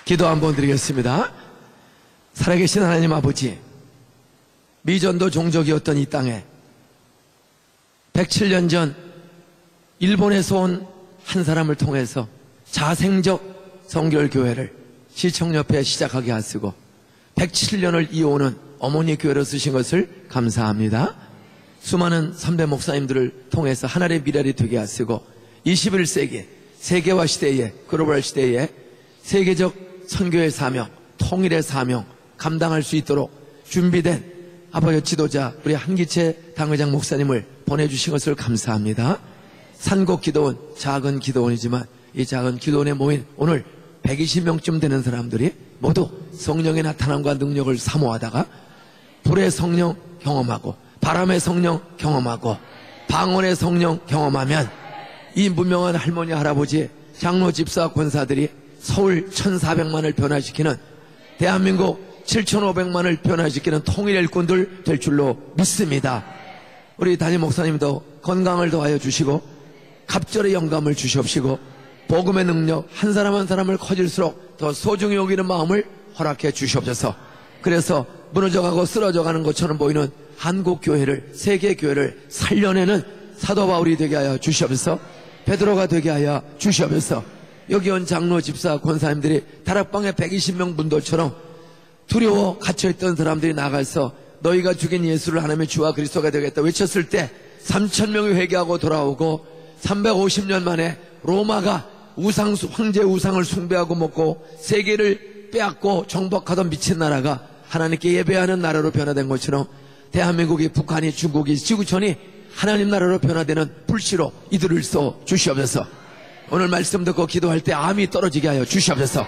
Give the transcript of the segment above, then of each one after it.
기도 한번 드리겠습니다. 살아계신 하나님 아버지, 미전도 종족이었던 이 땅에 107년 전 일본에서 온 한 사람을 통해서 자생적 성결교회를 시청 옆에 시작하게 하시고 107년을 이어오는 어머니 교회로 쓰신 것을 감사합니다. 수많은 선배 목사님들을 통해서 하나의 미랄이 되게 하시고 21세기 세계화 시대에, 글로벌 시대에 세계적 선교의 사명, 통일의 사명 감당할 수 있도록 준비된 아버지 지도자 우리 한기채 당회장 목사님을 보내주신 것을 감사합니다. 산곡기도원, 작은 기도원이지만 이 작은 기도원에 모인 오늘 120명쯤 되는 사람들이 모두 성령의 나타남과 능력을 사모하다가 불의 성령 경험하고 바람의 성령 경험하고 방언의 성령 경험하면 이 무명한 할머니 할아버지 장로 집사 권사들이 서울 1400만을 변화시키는 대한민국 7500만을 변화시키는 통일의 일꾼들 될 줄로 믿습니다. 우리 담임 목사님도 건강을 더하여 주시고 갑절의 영감을 주시옵시고 복음의 능력 한 사람 한 사람을 커질수록 더 소중히 여기는 마음을 허락해 주시옵소서. 그래서 무너져가고 쓰러져가는 것처럼 보이는 한국교회를, 세계교회를 살려내는 사도 바울이 되게 하여 주시옵소서. 베드로가 되게 하여 주시옵소서. 여기 온 장로 집사 권사님들이 다락방에 120명 분들처럼 두려워 갇혀있던 사람들이 나가서 너희가 죽인 예수를 하나님의 주와 그리스도가 되겠다 외쳤을 때 3,000명이 회개하고 돌아오고 350년 만에 로마가 황제 우상을 숭배하고 먹고 세계를 빼앗고 정복하던 미친 나라가 하나님께 예배하는 나라로 변화된 것처럼 대한민국이, 북한이, 중국이, 지구촌이 하나님 나라로 변화되는 불씨로 이들을 쏘 주시옵소서. 오늘 말씀 듣고 기도할 때 암이 떨어지게 하여 주시옵소서.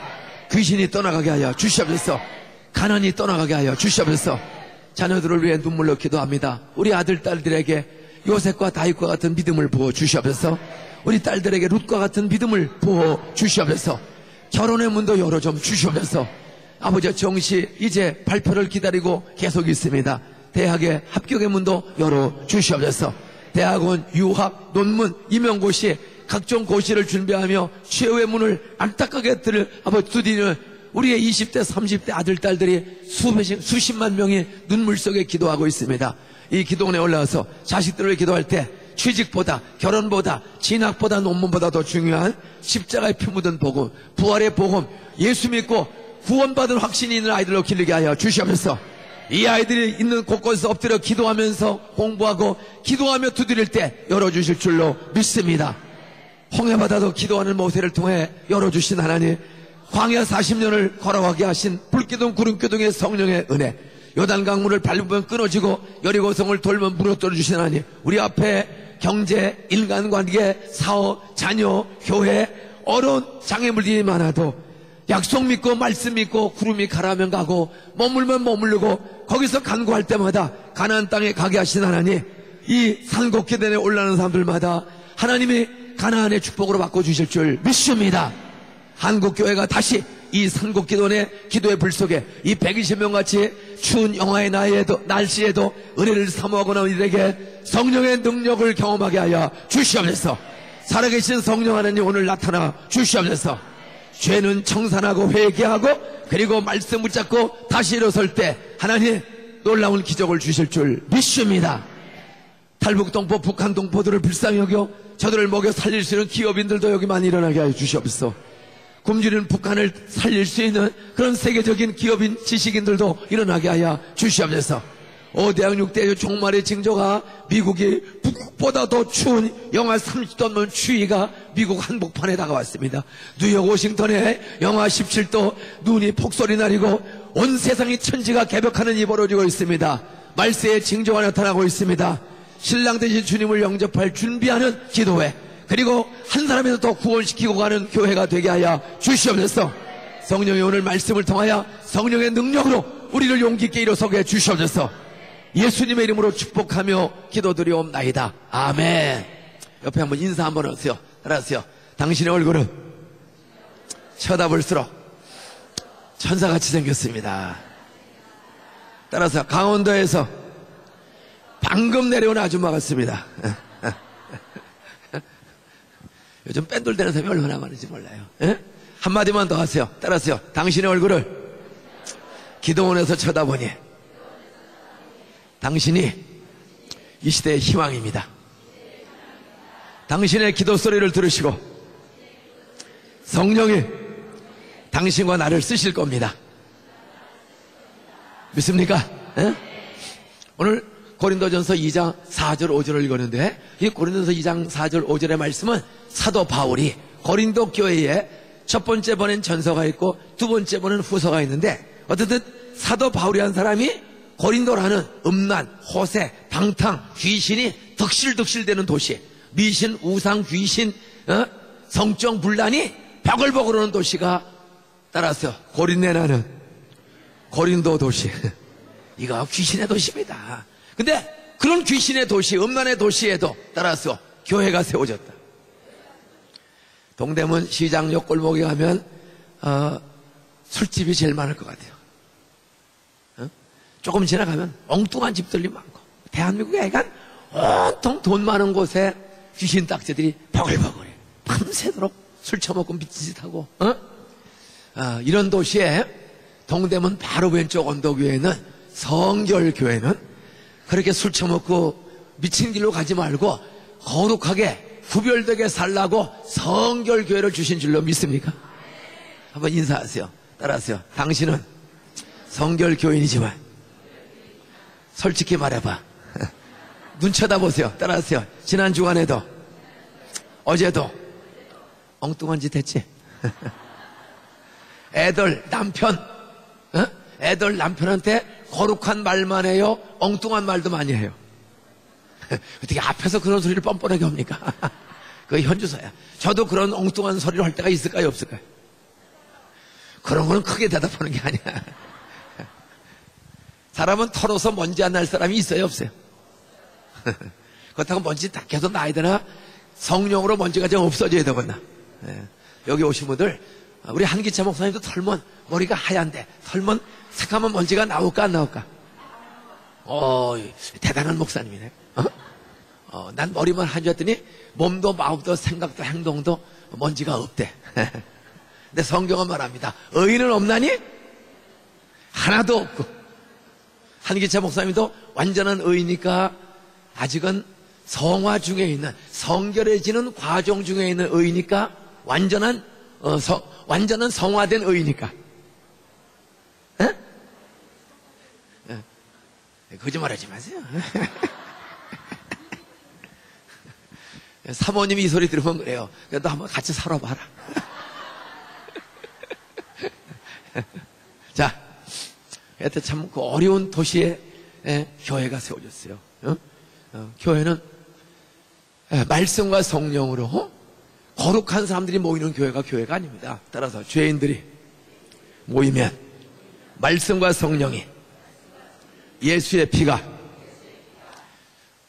귀신이 떠나가게 하여 주시옵소서. 가난이 떠나가게 하여 주시옵소서. 자녀들을 위해 눈물로 기도합니다. 우리 아들, 딸들에게 요셉과 다윗과 같은 믿음을 부어 주시옵소서. 우리 딸들에게 룻과 같은 믿음을 부어 주시옵소서. 결혼의 문도 열어 좀 주시옵소서. 아버지 정시 이제 발표를 기다리고 계속 있습니다. 대학의 합격의 문도 열어 주시옵소서. 대학원, 유학, 논문, 임용고시 각종 고시를 준비하며 최후의 문을 안타깝게 두드리는 우리의 20대 30대 아들 딸들이 수십만 명이 눈물 속에 기도하고 있습니다. 이 기도원에 올라와서 자식들을 기도할 때 취직보다, 결혼보다, 진학보다, 논문보다 더 중요한 십자가의 피 묻은 복음, 부활의 복음, 예수 믿고 구원받은 확신이 있는 아이들로 기르게 하여 주시옵소서. 이 아이들이 있는 곳곳에서 엎드려 기도하면서 공부하고 기도하며 두드릴 때 열어주실 줄로 믿습니다. 홍해바다도 기도하는 모세를 통해 열어주신 하나님, 광야 40년을 걸어가게 하신 불기둥 구름기둥의 성령의 은혜, 요단 강물을 밟으면 끊어지고 여리고성을 돌면 무너뜨려 주신 하나님, 우리 앞에 경제, 인간관계, 사업, 자녀, 교회 어려운 장애물들이 많아도 약속 믿고 말씀 믿고 구름이 가라면 가고 머물면 머무르고 거기서 간구할 때마다 가나안 땅에 가게 하신 하나님, 이 산곡기도에 올라가는 사람들마다 하나님이 가나안의 축복으로 바꿔주실 줄 믿습니다. 한국교회가 다시 이 산곡기도원의 기도의 불 속에 이 120명 같이 추운 영하의 날씨에도 은혜를 사모하고 나온 이들에게 성령의 능력을 경험하게 하여 주시옵소서. 살아계신 성령 하나님 오늘 나타나 주시옵소서. 죄는 청산하고 회개하고 그리고 말씀 붙잡고 다시 일어설 때 하나님 놀라운 기적을 주실 줄 믿습니다. 탈북 동포, 북한 동포들을 불쌍히 여겨 저들을 먹여 살릴 수 있는 기업인들도 여기 많이 일어나게 하여 주시옵소서. 굶주리는 북한을 살릴 수 있는 그런 세계적인 기업인 지식인들도 일어나게 하여 주시옵소서. 5대양 6대 종말의 징조가 미국이 북극보다 더 추운 영하 30도 넘는 추위가 미국 한복판에 다가왔습니다. 뉴욕 워싱턴에 영하 17도 눈이 폭설이 내리고 온 세상이 천지가 개벽하는 일이 벌어지고 있습니다. 말세의 징조가 나타나고 있습니다. 신랑 되신 주님을 영접할 준비하는 기도회, 그리고 한 사람에서 더 구원시키고 가는 교회가 되게 하여 주시옵소서. 성령이 오늘 말씀을 통하여 성령의 능력으로 우리를 용기 있게 일어서게 주시옵소서. 예수님의 이름으로 축복하며 기도드리옵나이다. 아멘. 옆에 한번 인사 한번 하세요. 따라하세요. 당신의 얼굴은 쳐다볼수록 천사같이 생겼습니다. 따라서 강원도에서 방금 내려온 아줌마 같습니다. 요즘 뺀돌 되는 사람이 얼마나 많은지 몰라요. 에? 한마디만 더 하세요. 따라하세요. 당신의 얼굴을 기도원에서 쳐다보니 당신이 이 시대의 희망입니다. 당신의 기도 소리를 들으시고 성령이 당신과 나를 쓰실 겁니다. 믿습니까? 에? 오늘 고린도전서 2장 4절 5절을 읽었는데 이 고린도전서 2장 4절 5절의 말씀은 사도 바울이 고린도 교회에 첫 번째 보낸 전서가 있고 두 번째 보낸 후서가 있는데 어쨌든 사도 바울이 한 사람이 고린도라는 음란, 호세, 방탕, 귀신이 덕실덕실되는 도시, 미신, 우상, 귀신, 성적 분란이 버글버글 오는 도시가 따라서 고린내나는 고린도 도시. 이거 귀신의 도시입니다. 근데 그런 귀신의 도시, 음란의 도시에도 따라서 교회가 세워졌다. 동대문 시장역 골목에 가면 술집이 제일 많을 것 같아요. 조금 지나가면 엉뚱한 집들이 많고 대한민국에 약간 온통 돈 많은 곳에 귀신 딱지들이 버글버글해. 밤새도록 술 처먹고 미친 짓 하고 이런 도시에 동대문 바로 왼쪽 언덕 위에는 성결교회는 그렇게 술 처먹고 미친 길로 가지 말고 거룩하게 구별되게 살라고 성결교회를 주신 줄로 믿습니까? 한번 인사하세요. 따라하세요. 당신은 성결교인이지만 솔직히 말해봐. 눈 쳐다보세요. 따라하세요. 지난 주간에도 어제도 엉뚱한 짓 했지. 애들 남편한테 거룩한 말만 해요? 엉뚱한 말도 많이 해요? 어떻게 앞에서 그런 소리를 뻔뻔하게 합니까? 그게 현주소야. 저도 그런 엉뚱한 소리를 할 때가 있을까요, 없을까요? 그런 거는 크게 대답하는 게 아니야. 사람은 털어서 먼지 안 날 사람이 있어요, 없어요? 그렇다고 먼지 다 계속 나야 되나? 성령으로 먼지가 좀 없어져야 되겠나? 여기 오신 분들, 우리 한기차 목사님도 털면 머리가 하얀데 털면 새까만 먼지가 나올까 안 나올까? 대단한 목사님이네. 난 머리만 한줄했더니 몸도 마음도 생각도 행동도 먼지가 없대. 근데 성경은 말합니다. 의인은 없나니? 하나도 없고. 한기차 목사님도 완전한 의이니까 아직은 성화 중에 있는 성결해지는 과정 중에 있는 의이니까 완전한 성화된 의이니까. 거짓말하지 마세요. 사모님이 이 소리 들으면 그래요. 너 한번 같이 살아봐라. 자, 하여튼 참 그 어려운 도시에 교회가 세워졌어요. 교회는 말씀과 성령으로 거룩한 사람들이 모이는 교회가 아닙니다. 따라서 죄인들이 모이면 말씀과 성령이 예수의 피가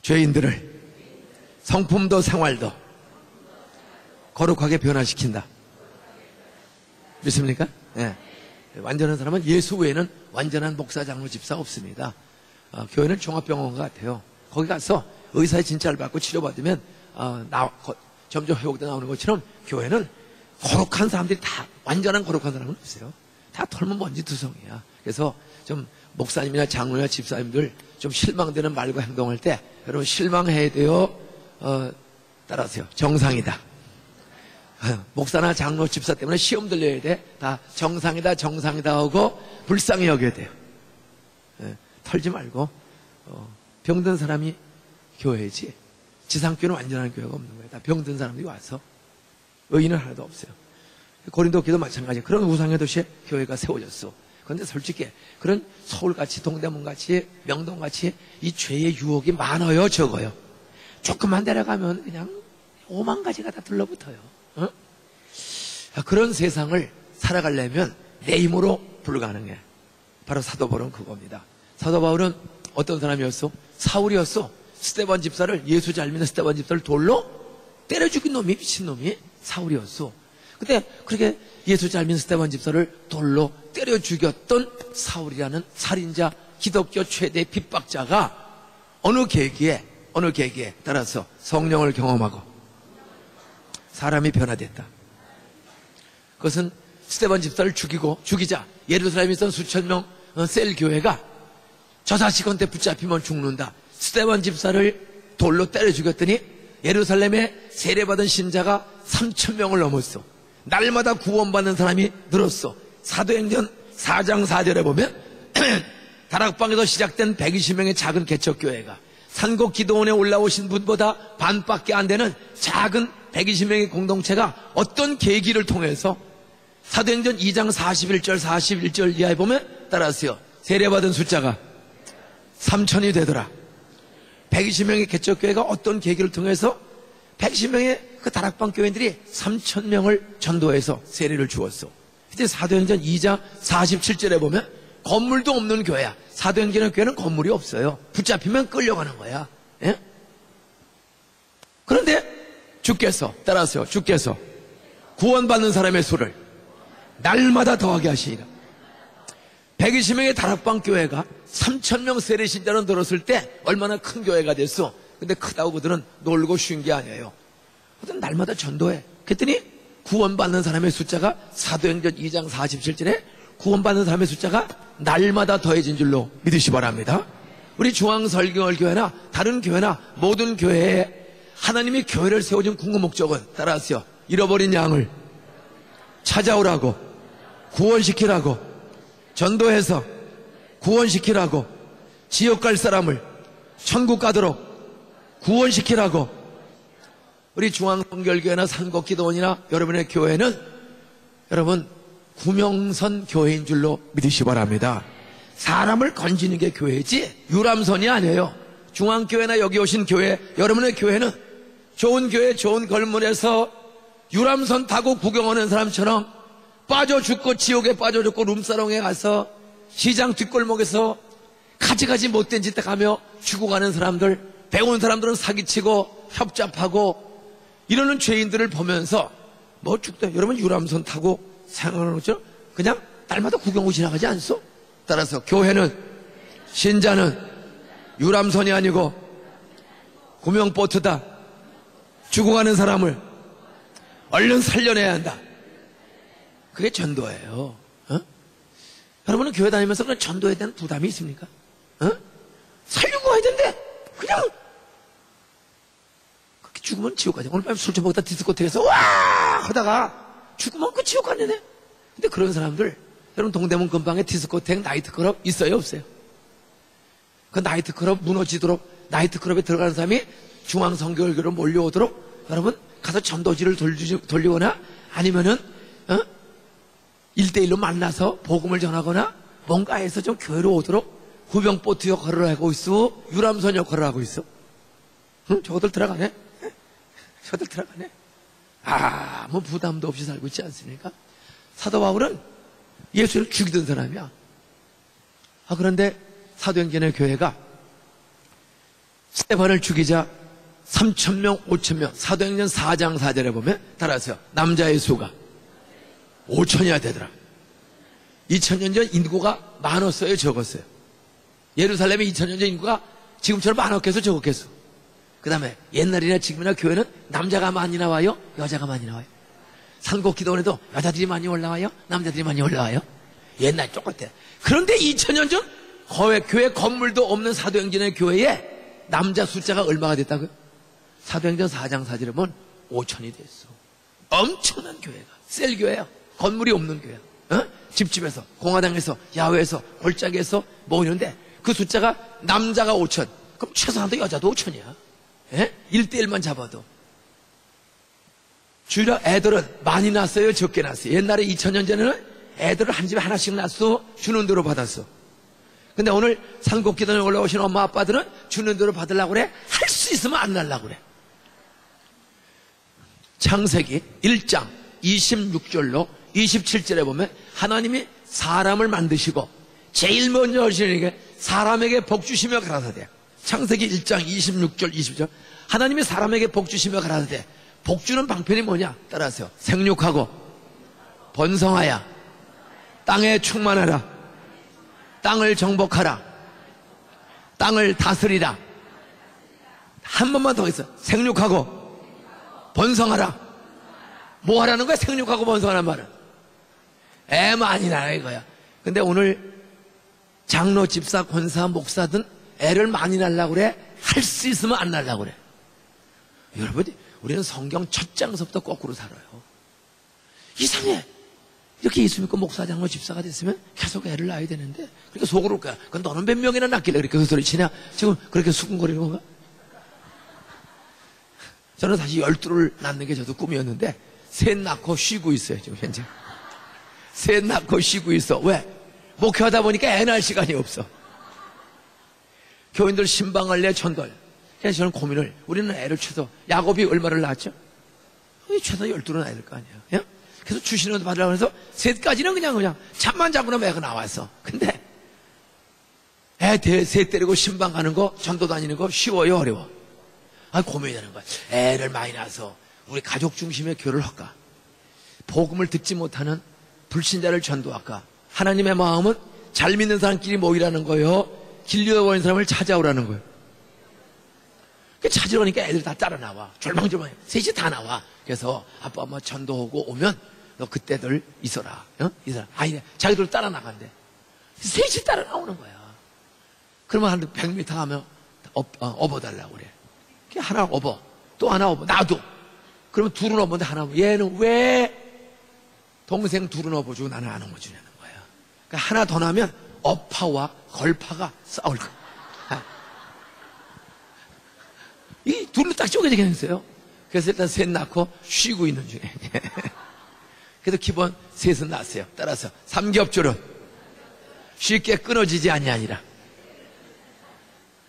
죄인들을 성품도 생활도 거룩하게 변화시킨다. 믿습니까? 네. 완전한 사람은 예수 외에는 완전한 목사, 장로, 집사 없습니다. 교회는 종합병원 같아요. 거기 가서 의사의 진찰을 받고 치료받으면 점점 회복돼 나오는 것처럼 교회는 거룩한 사람들이 다 완전한 거룩한 사람은 없어요. 다 털면 먼지 두성이야. 그래서 좀 목사님이나 장로나 집사님들 좀 실망되는 말과 행동할 때 여러분 실망해야 돼요. 따라하세요. 정상이다. 목사나 장로 집사 때문에 시험 들려야 돼. 다 정상이다 하고 불쌍히 여겨야 돼요. 털지 말고 병든 사람이 교회지 지상교회는 완전한 교회가 없는 거예요. 다 병든 사람들이 와서 의인은 하나도 없어요. 고린도 교회도 마찬가지예요. 그런 우상의 도시에 교회가 세워졌어. 그런데 솔직히 그런 서울같이 동대문같이 명동같이 이 죄의 유혹이 많아요, 적어요? 조금만 내려가면 그냥 5만 가지가 다 들러붙어요. 그런 세상을 살아가려면 내 힘으로 불가능해. 바로 사도 바울은 그겁니다. 사도 바울은 어떤 사람이었어? 사울이었어. 스데반 집사를, 예수 잘 믿는 스데반 집사를 돌로 때려 죽인 놈이, 미친놈이 사울이었어. 근데 그렇게 예수 잘 믿는 스데반 집사를 돌로 때려 죽였던 사울이라는 살인자, 기독교 최대 핍박자가 어느 계기에 따라서 성령을 경험하고 사람이 변화됐다. 그것은 스데반 집사를 죽이자 예루살렘에 있던 수천 명 셀 교회가 저 자식한테 붙잡히면 죽는다. 스데반 집사를 돌로 때려 죽였더니 예루살렘에 세례받은 신자가 3,000명을 넘었어. 날마다 구원받는 사람이 늘었어. 사도행전 4장 4절에 보면 다락방에서 시작된 120명의 작은 개척교회가 산곡 기도원에 올라오신 분보다 반밖에 안 되는 작은 120명의 공동체가 어떤 계기를 통해서 사도행전 2장 41절 이하에 보면 따라하세요. 세례받은 숫자가 3,000이 되더라. 120명의 개척교회가 어떤 계기를 통해서 120명의 그 다락방 교회들이 3,000명을 전도해서 세례를 주었어. 이제 사도행전 2장 47절에 보면 건물도 없는 교회야. 사도행전의 교회는 건물이 없어요. 붙잡히면 끌려가는 거야. 예? 그런데 주께서 따라하세요. 주께서 구원받는 사람의 수를 날마다 더하게 하시니라. 120명의 다락방 교회가 3,000명 세례 신자로 늘었을 때 얼마나 큰 교회가 됐어. 근데 크다고 그들은 놀고 쉰 게 아니에요. 그들은 날마다 전도해. 그랬더니 구원받는 사람의 숫자가 사도행전 2장 47절에 구원받는 사람의 숫자가 날마다 더해진 줄로 믿으시 바랍니다. 우리 중앙설교회나 다른 교회나 모든 교회에 하나님이 교회를 세워준 궁극 목적은 따라하세요. 잃어버린 양을 찾아오라고, 구원시키라고, 전도해서 구원시키라고, 지옥 갈 사람을 천국 가도록 구원시키라고. 우리 중앙성결교회나 산곡기도원이나 여러분의 교회는 여러분 구명선 교회인 줄로 믿으시 바랍니다. 사람을 건지는 게 교회지 유람선이 아니에요. 중앙교회나 여기 오신 교회, 여러분의 교회는 좋은 교회, 좋은 걸문에서 유람선 타고 구경하는 사람처럼 빠져 죽고 지옥에 빠져 죽고 룸사롱에 가서 시장 뒷골목에서 가지가지 못된 짓 하며 죽어가는 사람들, 배운 사람들은 사기치고 협잡하고 이러는 죄인들을 보면서 뭐 죽다 여러분 유람선 타고 생각하는 것처럼 그냥 날마다 구경하고 지나가지 않소? 따라서 교회는, 신자는 유람선이 아니고 구명보트다. 죽어가는 사람을 얼른 살려내야 한다. 그게 전도예요. 어? 여러분은 교회 다니면서 그런 전도에 대한 부담이 있습니까? 어? 살려고 가야 되는데 그냥 그렇게 죽으면 지옥 가자. 오늘 밤에 술 좀 먹다 디스코텍에서 와 하다가 죽으면 그 지옥 가네. 근데 그런 사람들 여러분 동대문 근방에 디스코텍 나이트클럽 있어요 없어요? 그 나이트클럽 무너지도록 나이트클럽에 들어가는 사람이 중앙성결교로 몰려오도록 여러분 가서 전도지를 돌리거나 아니면은 1대1로 만나서 복음을 전하거나 뭔가 해서 좀 교회로 오도록 구병보트 역할을 하고 있어? 유람선 역할을 하고 있어? 응? 저것들 들어가네? 저들 들어가네? 뭐 부담도 없이 살고 있지 않습니까? 사도 바울은 예수를 죽이던 사람이야. 그런데 사도행전의 교회가 스데반을 죽이자 3,000명, 5,000명, 사도행전 4장 4절에 보면 따라하세요. 남자의 수가 5,000이야 되더라. 2000년 전 인구가 많았어요, 적었어요? 예루살렘의 2000년 전 인구가 지금처럼 많았겠어, 적었겠어? 그 다음에 옛날이나 지금이나 교회는 남자가 많이 나와요? 여자가 많이 나와요? 산곡기도원에도 여자들이 많이 올라와요? 남자들이 많이 올라와요? 옛날 똑같아. 그런데 2000년 전 교회 건물도 없는 사도행전의 교회에 남자 숫자가 얼마가 됐다고요? 사도행전 4장 4절에 보면 5,000이 됐어. 엄청난 교회가. 셀교회야. 건물이 없는 교회야. 집집에서, 공화당에서, 야외에서, 골짜기에서 모이는데 그 숫자가 남자가 5,000. 그럼 최소한도 여자도 5,000이야. 1대1만 잡아도. 주로 애들은 많이 낳았어요? 적게 낳았어요? 옛날에 2000년 전에는 애들을 한 집에 하나씩 낳았어? 주는 대로 받았어. 근데 오늘 산곡기도에 올라오신 엄마 아빠들은 주는 대로 받으려고 그래? 할 수 있으면 안 날라고 그래. 창세기 1장 26절로 27절에 보면 하나님이 사람을 만드시고 제일 먼저 하시는 게 사람에게 복 주시며 가라사대. 창세기 1장 26절 20절 하나님이 사람에게 복 주시며 가라사대. 복 주는 방편이 뭐냐? 따라하세요. 생육하고 번성하여 땅에 충만하라. 땅을 정복하라. 땅을 다스리라. 한 번만 더 있어. 생육하고 번성하라. 뭐 하라는 거야? 생육하고 번성하라는 말은. 애 많이 낳아 이거야. 근데 오늘 장로, 집사, 권사, 목사든 애를 많이 낳으려고 그래? 할 수 있으면 안 낳으려고 그래. 여러분, 우리는 성경 첫 장서부터 거꾸로 살아요. 이상해. 이렇게 예수 믿고 목사, 장로, 집사가 됐으면 계속 애를 낳아야 되는데, 그러니까 속으로 올 거야. 그럼 너는 몇 명이나 낳길래 그렇게 그 소리 치냐? 지금 그렇게 수근거리는 건가? 저는 사실 12를 낳는 게 저도 꿈이었는데, 셋 낳고 쉬고 있어요, 지금 현재. 셋 낳고 쉬고 있어. 왜? 목회하다 보니까 애 낳을 시간이 없어. 교인들 신방할래, 전도할래. 그래서 저는 고민을, 우리는 애를 최소, 야곱이 얼마를 낳았죠? 최소 12는 낳아야 될 거 아니에요. 예? 그래서 주시는 것도 받으려고 해서 셋까지는 그냥 잠만 자고 나면 애가 나왔어. 근데 셋 데리고 신방 가는 거, 전도 다니는 거 쉬워요, 어려워? 고민이 되는 거야. 애를 많이 낳아서 우리 가족 중심의 교회를 할까? 복음을 듣지 못하는 불신자를 전도할까? 하나님의 마음은 잘 믿는 사람끼리 모이라는 거예요. 길 잃어버린 사람을 찾아오라는 거예요. 찾으러 오니까 애들이 다 따라 나와. 절망절망해. 셋이 다 나와. 그래서 아빠 엄마 전도하고 오면 너 그때들 있어라. 있어라. 아니, 자기들 따라 나간대. 셋이 따라 나오는 거야. 그러면 한 100m 하면 업어달라고 그래. 하나 업어. 또 하나 업어. 나도. 그러면 둘은 업었는데 하나 업어. 얘는 왜 동생 둘은 업어주고 나는 안 업어주냐는 거야. 그러니까 하나 더 나면 업파와 걸파가 싸울 거야. 이 둘로 딱 쪼개지게 됐어요. 그래서 일단 셋 낳고 쉬고 있는 중에. 그래서 기본 셋은 낳았어요. 따라서 삼겹줄은 쉽게 끊어지지 아니하니라.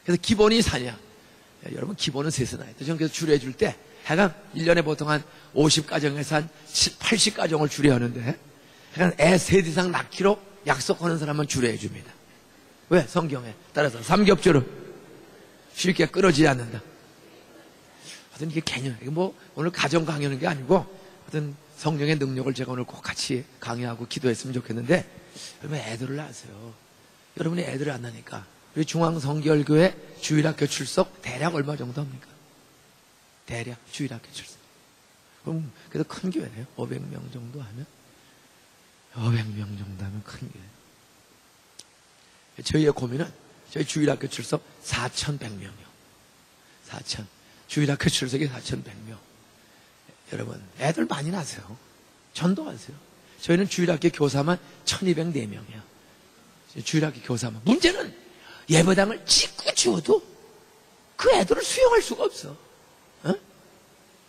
그래서 기본이 사냐. 여러분, 기본은 셋은 낳아야 돼. 저는 그래서 주례해줄 때, 하여간 1년에 보통 한 50가정에서 한 80가정을 주례하는데, 하여간 애 셋 이상 낳기로 약속하는 사람은 주례해줍니다. 왜? 성경에 따라서 삼겹줄은 쉽게 끊어지지 않는다. 하여튼 이게 개념, 이게 뭐 오늘 가정 강의하는 게 아니고, 하여튼 성령의 능력을 제가 오늘 꼭 같이 강의하고 기도했으면 좋겠는데, 여러분 애들을 낳으세요. 여러분이 애들을 안 낳으니까, 우리 중앙성결교회 주일학교 출석 대략 얼마 정도 합니까? 대략 주일학교 출석. 그럼 그래도 큰 교회네요. 500명 정도 하면 500명 정도 하면 큰 교회. 저희의 고민은 저희 주일학교 출석 4,100명이요. 4,000. 주일학교 출석이 4,100명. 여러분, 애들 많이 낳으세요. 전도하세요. 저희는 주일학교 교사만 1,204명이야. 주일학교 교사만. 문제는 예배당을 짓고 지어도 그 애들을 수용할 수가 없어.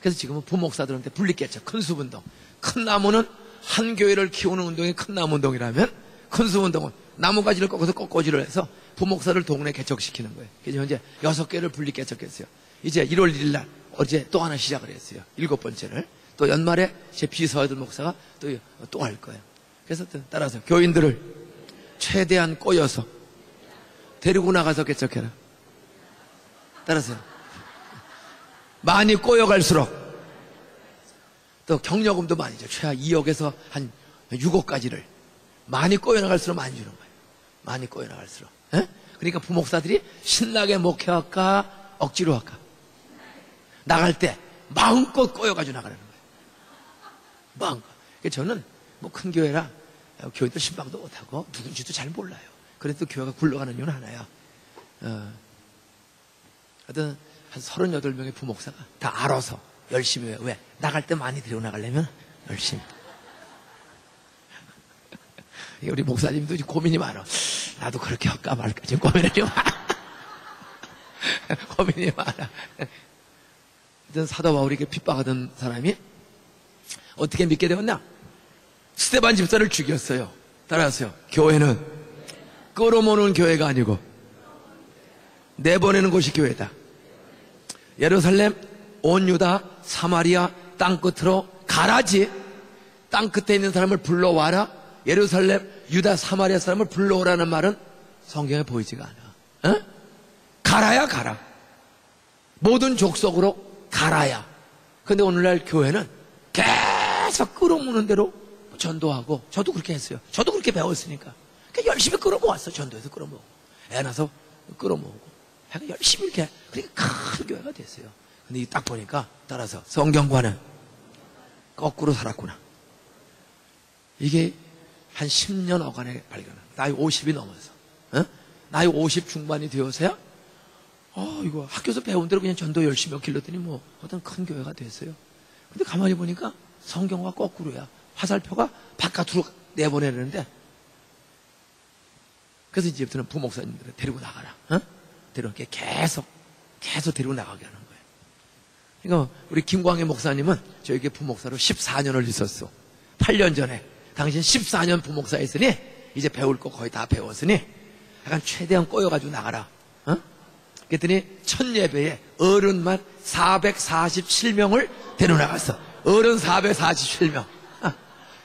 그래서 지금은 부목사들한테 분리개척, 큰 숲운동. 큰 나무는 한 교회를 키우는 운동이 큰 나무 운동이라면, 큰 숲운동은 나무가지를 꺾어서 꺾어지를 해서 부목사를 동네 개척시키는 거예요. 그래서 현재 6개를 분리개척했어요. 이제 1월 1일 날 어제 또 하나 시작을 했어요. 7번째를. 또 연말에 제 비서아들 목사가 또 할 거예요. 그래서 따라서 교인들을 최대한 꼬여서 데리고 나가서 개척해라. 따라서 많이 꼬여갈수록 또 경력금도 많이 줘. 최하 2억에서 한 6억까지를 많이 꼬여나갈수록 많이 주는 거예요. 많이 꼬여나갈수록. 그러니까 부목사들이 신나게 목회할까 억지로 할까? 나갈 때 마음껏 꼬여가지고 나가라는 거예요. 마음껏. 그러니까 저는 뭐 큰 교회라 교인들 신방도 못하고 누군지도 잘 몰라요. 그래도 교회가 굴러가는 이유는 하나야. 하여튼 한 38명의 부목사가 다 알아서 열심히 해요. 왜? 나갈 때 많이 데리고 나가려면 열심히. 우리 목사님도 고민이 많아. 나도 그렇게 할까 말까 지금 고민이 많아. 고민이 많아. 하여튼 사도 바울에게 핍박하던 사람이 어떻게 믿게 되었나? 스데반 집사를 죽였어요. 따라하세요. 교회는 끌어모으는 교회가 아니고 내보내는 곳이 교회다. 예루살렘, 온 유다, 사마리아 땅끝으로 가라지. 땅끝에 있는 사람을 불러와라. 예루살렘, 유다, 사마리아 사람을 불러오라는 말은 성경에 보이지가 않아. 가라야 가라. 모든 족속으로 가라야. 근데 오늘날 교회는 계속 끌어모으는 대로 전도하고, 저도 그렇게 했어요. 저도 그렇게 배웠으니까. 열심히 끌어모았어. 전도해서 끌어모으고, 애 낳아서 끌어모으고, 열심히 이렇게. 그러니까 큰 교회가 됐어요. 근데 딱 보니까 따라서 성경과는 거꾸로 살았구나. 이게 한 10년 어간에 발견한 나이 50이 넘어서 나이 50 중반이 되어서야 이거 학교에서 배운 대로 그냥 전도 열심히 하고 길렀더니 뭐 어떤 큰 교회가 됐어요. 근데 가만히 보니까 성경과 거꾸로야. 화살표가 바깥으로 내보내려는데 그래서 이제부터는 부목사님들을 데리고 나가라. 데리고 계속 데리고 나가게 하는 거예요. 그러니까 우리 김광희 목사님은 저에게 부목사로 14년을 있었어. 8년 전에 당신 14년 부목사 했으니 이제 배울 거 거의 다 배웠으니 약간 최대한 꼬여가지고 나가라. 그랬더니 첫 예배에 어른만 447명을 데려나갔어. 어른 447명.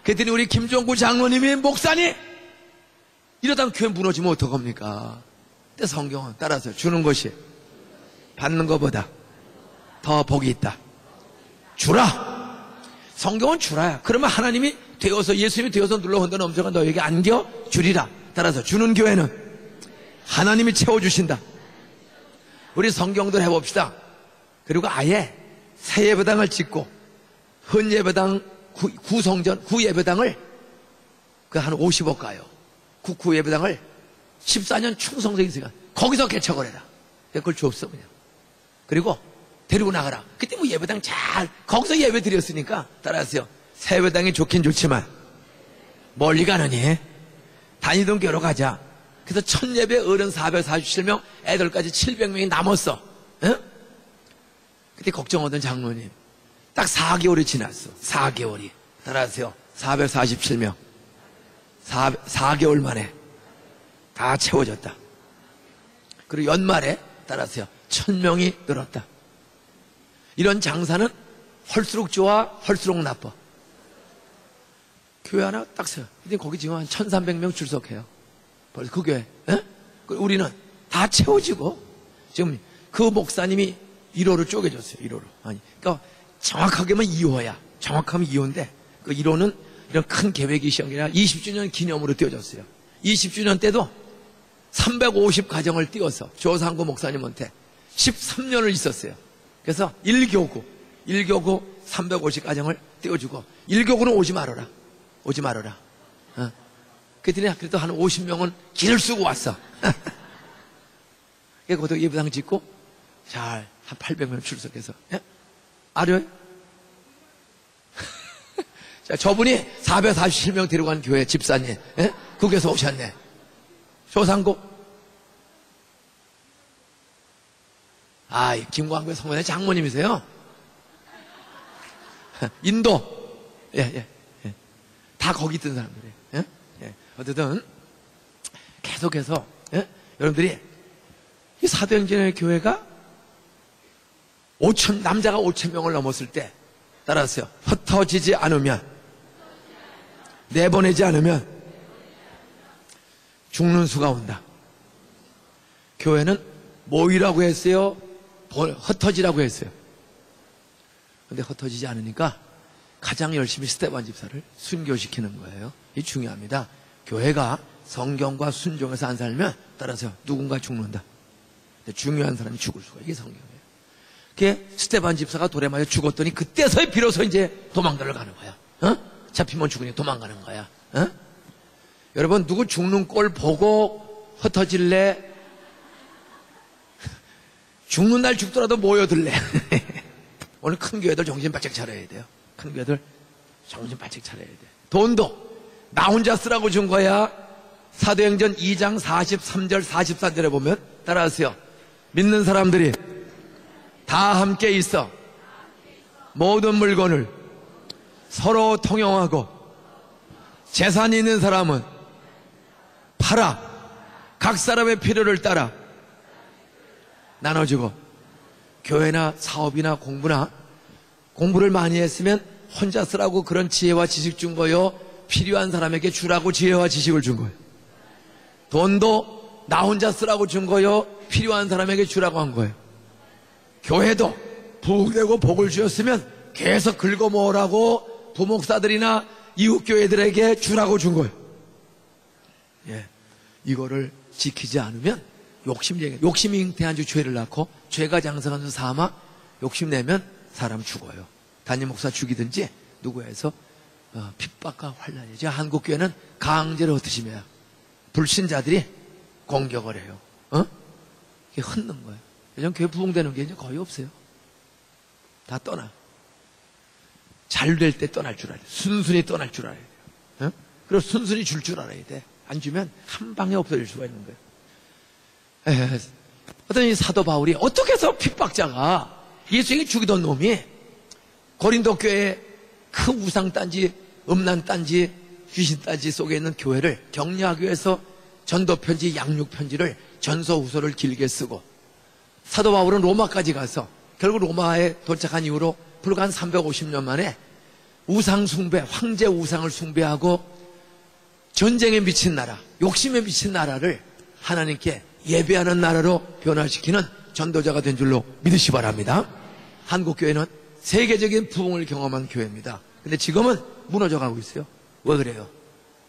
그랬더니 우리 김종구 장로님이 목사님 이러다가 교회 무너지면 어떡합니까? 근데 성경은 따라서 주는 것이 받는 것보다 더 복이 있다. 주라. 성경은 주라야. 그러면 하나님이 되어서 예수님이 되어서 눌러 혼자 넘쳐가 너에게 안겨 주리라. 따라서 주는 교회는 하나님이 채워주신다. 우리 성경들 해봅시다. 그리고 아예 새 예배당을 짓고 헌 예배당 구성전 구예배당을 그 한 50억 가요. 구예배당을 14년 충성적이 있으니까 거기서 개척을 해라. 그걸 줬어 그냥. 그리고 데리고 나가라. 그때 뭐 예배당 잘 거기서 예배 드렸으니까 따라하세요. 새 예배당이 좋긴 좋지만 멀리 가느니 다니던 교로 가자. 그래서 첫 예배 어른 447명 애들까지 700명이 남았어. 그때 걱정하던 장로님 딱 4개월이 지났어. 4개월이 따라하세요. 447명 4개월 만에 다 채워졌다. 그리고 연말에 따라하세요. 1000명이 늘었다. 이런 장사는 헐수록 좋아 헐수록 나빠. 교회 하나 딱 세요. 근데 거기 지금 한 1300명 출석해요. 벌써 그 교회. 우리는 다 채워지고 지금 그 목사님이 1호를 쪼개줬어요. 1호로. 아니, 그러니까 정확하게만 2호야. 정확하면 2호인데 그 1호는 이런 큰 계획이 시작이라 20주년 기념으로 띄워졌어요. 20주년 때도 350 가정을 띄워서 조상구 목사님한테 13년을 있었어요. 그래서 1교구 350 가정을 띄워주고 1교구는 오지 말아라. 오지 말아라. 그랬더니 그래도 한 50명은 길을 쓰고 왔어. 그래서 예배당 짓고 잘 한 800명 출석해서 알아요? 자, 저분이 447명 데려간 교회 집사님 거기서 오셨네. 조상고 김광배 성모의 장모님이세요? 인도 다 거기 있던 사람들이에요. 어쨌든 계속해서 여러분들이 이 사도행전의 교회가 남자가 5,000명을 넘었을 때 따라서요. 흩어지지 않으면 내보내지 않으면 죽는 수가 온다. 교회는 모이라고 했어요? 흩어지라고 했어요? 근데 흩어지지 않으니까 가장 열심히 스테반 집사를 순교시키는 거예요. 이 중요합니다. 교회가 성경과 순종해서 안 살면 따라서 누군가 죽는다. 근데 중요한 사람이 죽을 수가 이게 성경이에요. 그게 스테반 집사가 돌에 맞아 죽었더니 그때서야 비로소 이제 도망들어 가는 거야. 잡히면 죽으니 도망가는 거야. 여러분 누구 죽는 꼴 보고 흩어질래? 죽는 날 죽더라도 모여들래? 오늘 큰 교회들 정신 바짝 차려야 돼요. 큰 교회들 정신 바짝 차려야 돼. 돈도 나 혼자 쓰라고 준 거야. 사도행전 2장 43절 44절에 보면 따라하세요. 믿는 사람들이 다 함께 있어 모든 물건을 서로 통용하고 재산이 있는 사람은 팔아 각 사람의 필요를 따라 나눠주고 교회나 사업이나 공부를 많이 했으면 혼자 쓰라고 그런 지혜와 지식 준 거요. 필요한 사람에게 주라고 지혜와 지식을 준 거예요. 돈도 나 혼자 쓰라고 준 거요. 필요한 사람에게 주라고 한 거예요. 교회도 부흥되고 복을 주었으면 계속 긁어 모으라고 부목사들이나 이웃교회들에게 주라고 준 거예요. 이거를 지키지 않으면 욕심이 잉태한 주 죄를 낳고 죄가 장성한 주 사마 욕심내면 사람 죽어요. 담임 목사 죽이든지 누구에서 핍박과 환란이에요. 지금 한국교회는 강제로 흩으시면 불신자들이 공격을 해요. 이게 흩는 거예요. 요즘 교회 부흥되는 게 이제 거의 없어요. 다 떠나. 잘 될 때 떠날 줄 알아야 돼. 순순히 떠날 줄 알아야 돼요. 그리고 순순히 줄 알아야 돼. 안 주면 한 방에 없어질 수가 있는 거예요. 어떤 이 사도 바울이 어떻게 해서 핍박자가 예수에게 죽이던 놈이 고린도 교회에 큰 우상단지, 음란단지, 귀신단지 속에 있는 교회를 격려하기 위해서 전도편지, 양육편지를 전서후서를 길게 쓰고 사도 바울은 로마까지 가서 결국 로마에 도착한 이후로 불과 한 350년 만에 우상숭배, 황제 우상을 숭배하고 전쟁에 미친 나라, 욕심에 미친 나라를 하나님께 예배하는 나라로 변화시키는 전도자가 된 줄로 믿으시 바랍니다. 한국교회는 세계적인 부흥을 경험한 교회입니다. 근데 지금은 무너져가고 있어요. 왜 그래요?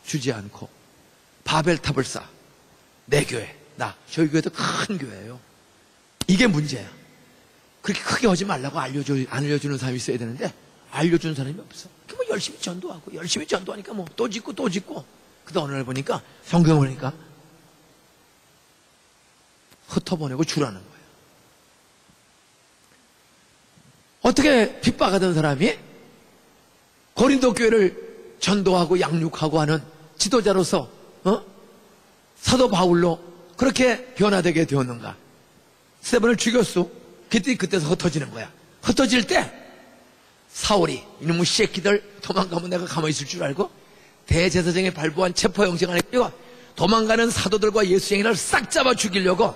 주지 않고 바벨탑을 쌓아. 내 교회, 저희 교회도 큰 교회예요. 이게 문제야. 그렇게 크게 하지 말라고 안 알려주는 사람이 있어야 되는데 알려주는 사람이 없어. 뭐 열심히 전도하고 열심히 전도하니까 뭐 또 짓고 그다음 어느 날 보니까 성경을 보니까 흩어보내고 주라는 거예요. 어떻게 핍박하던 사람이 고린도 교회를 전도하고 양육하고 하는 지도자로서 사도 바울로 그렇게 변화되게 되었는가? 스데반을 죽였어. 그때서 흩어지는 거야. 흩어질 때 사울이 이놈의 새끼들 도망가면 내가 가만히 있을 줄 알고 대제사장에 발부한 체포영장 안에 끼고 도망가는 사도들과 예수 행위를 싹 잡아 죽이려고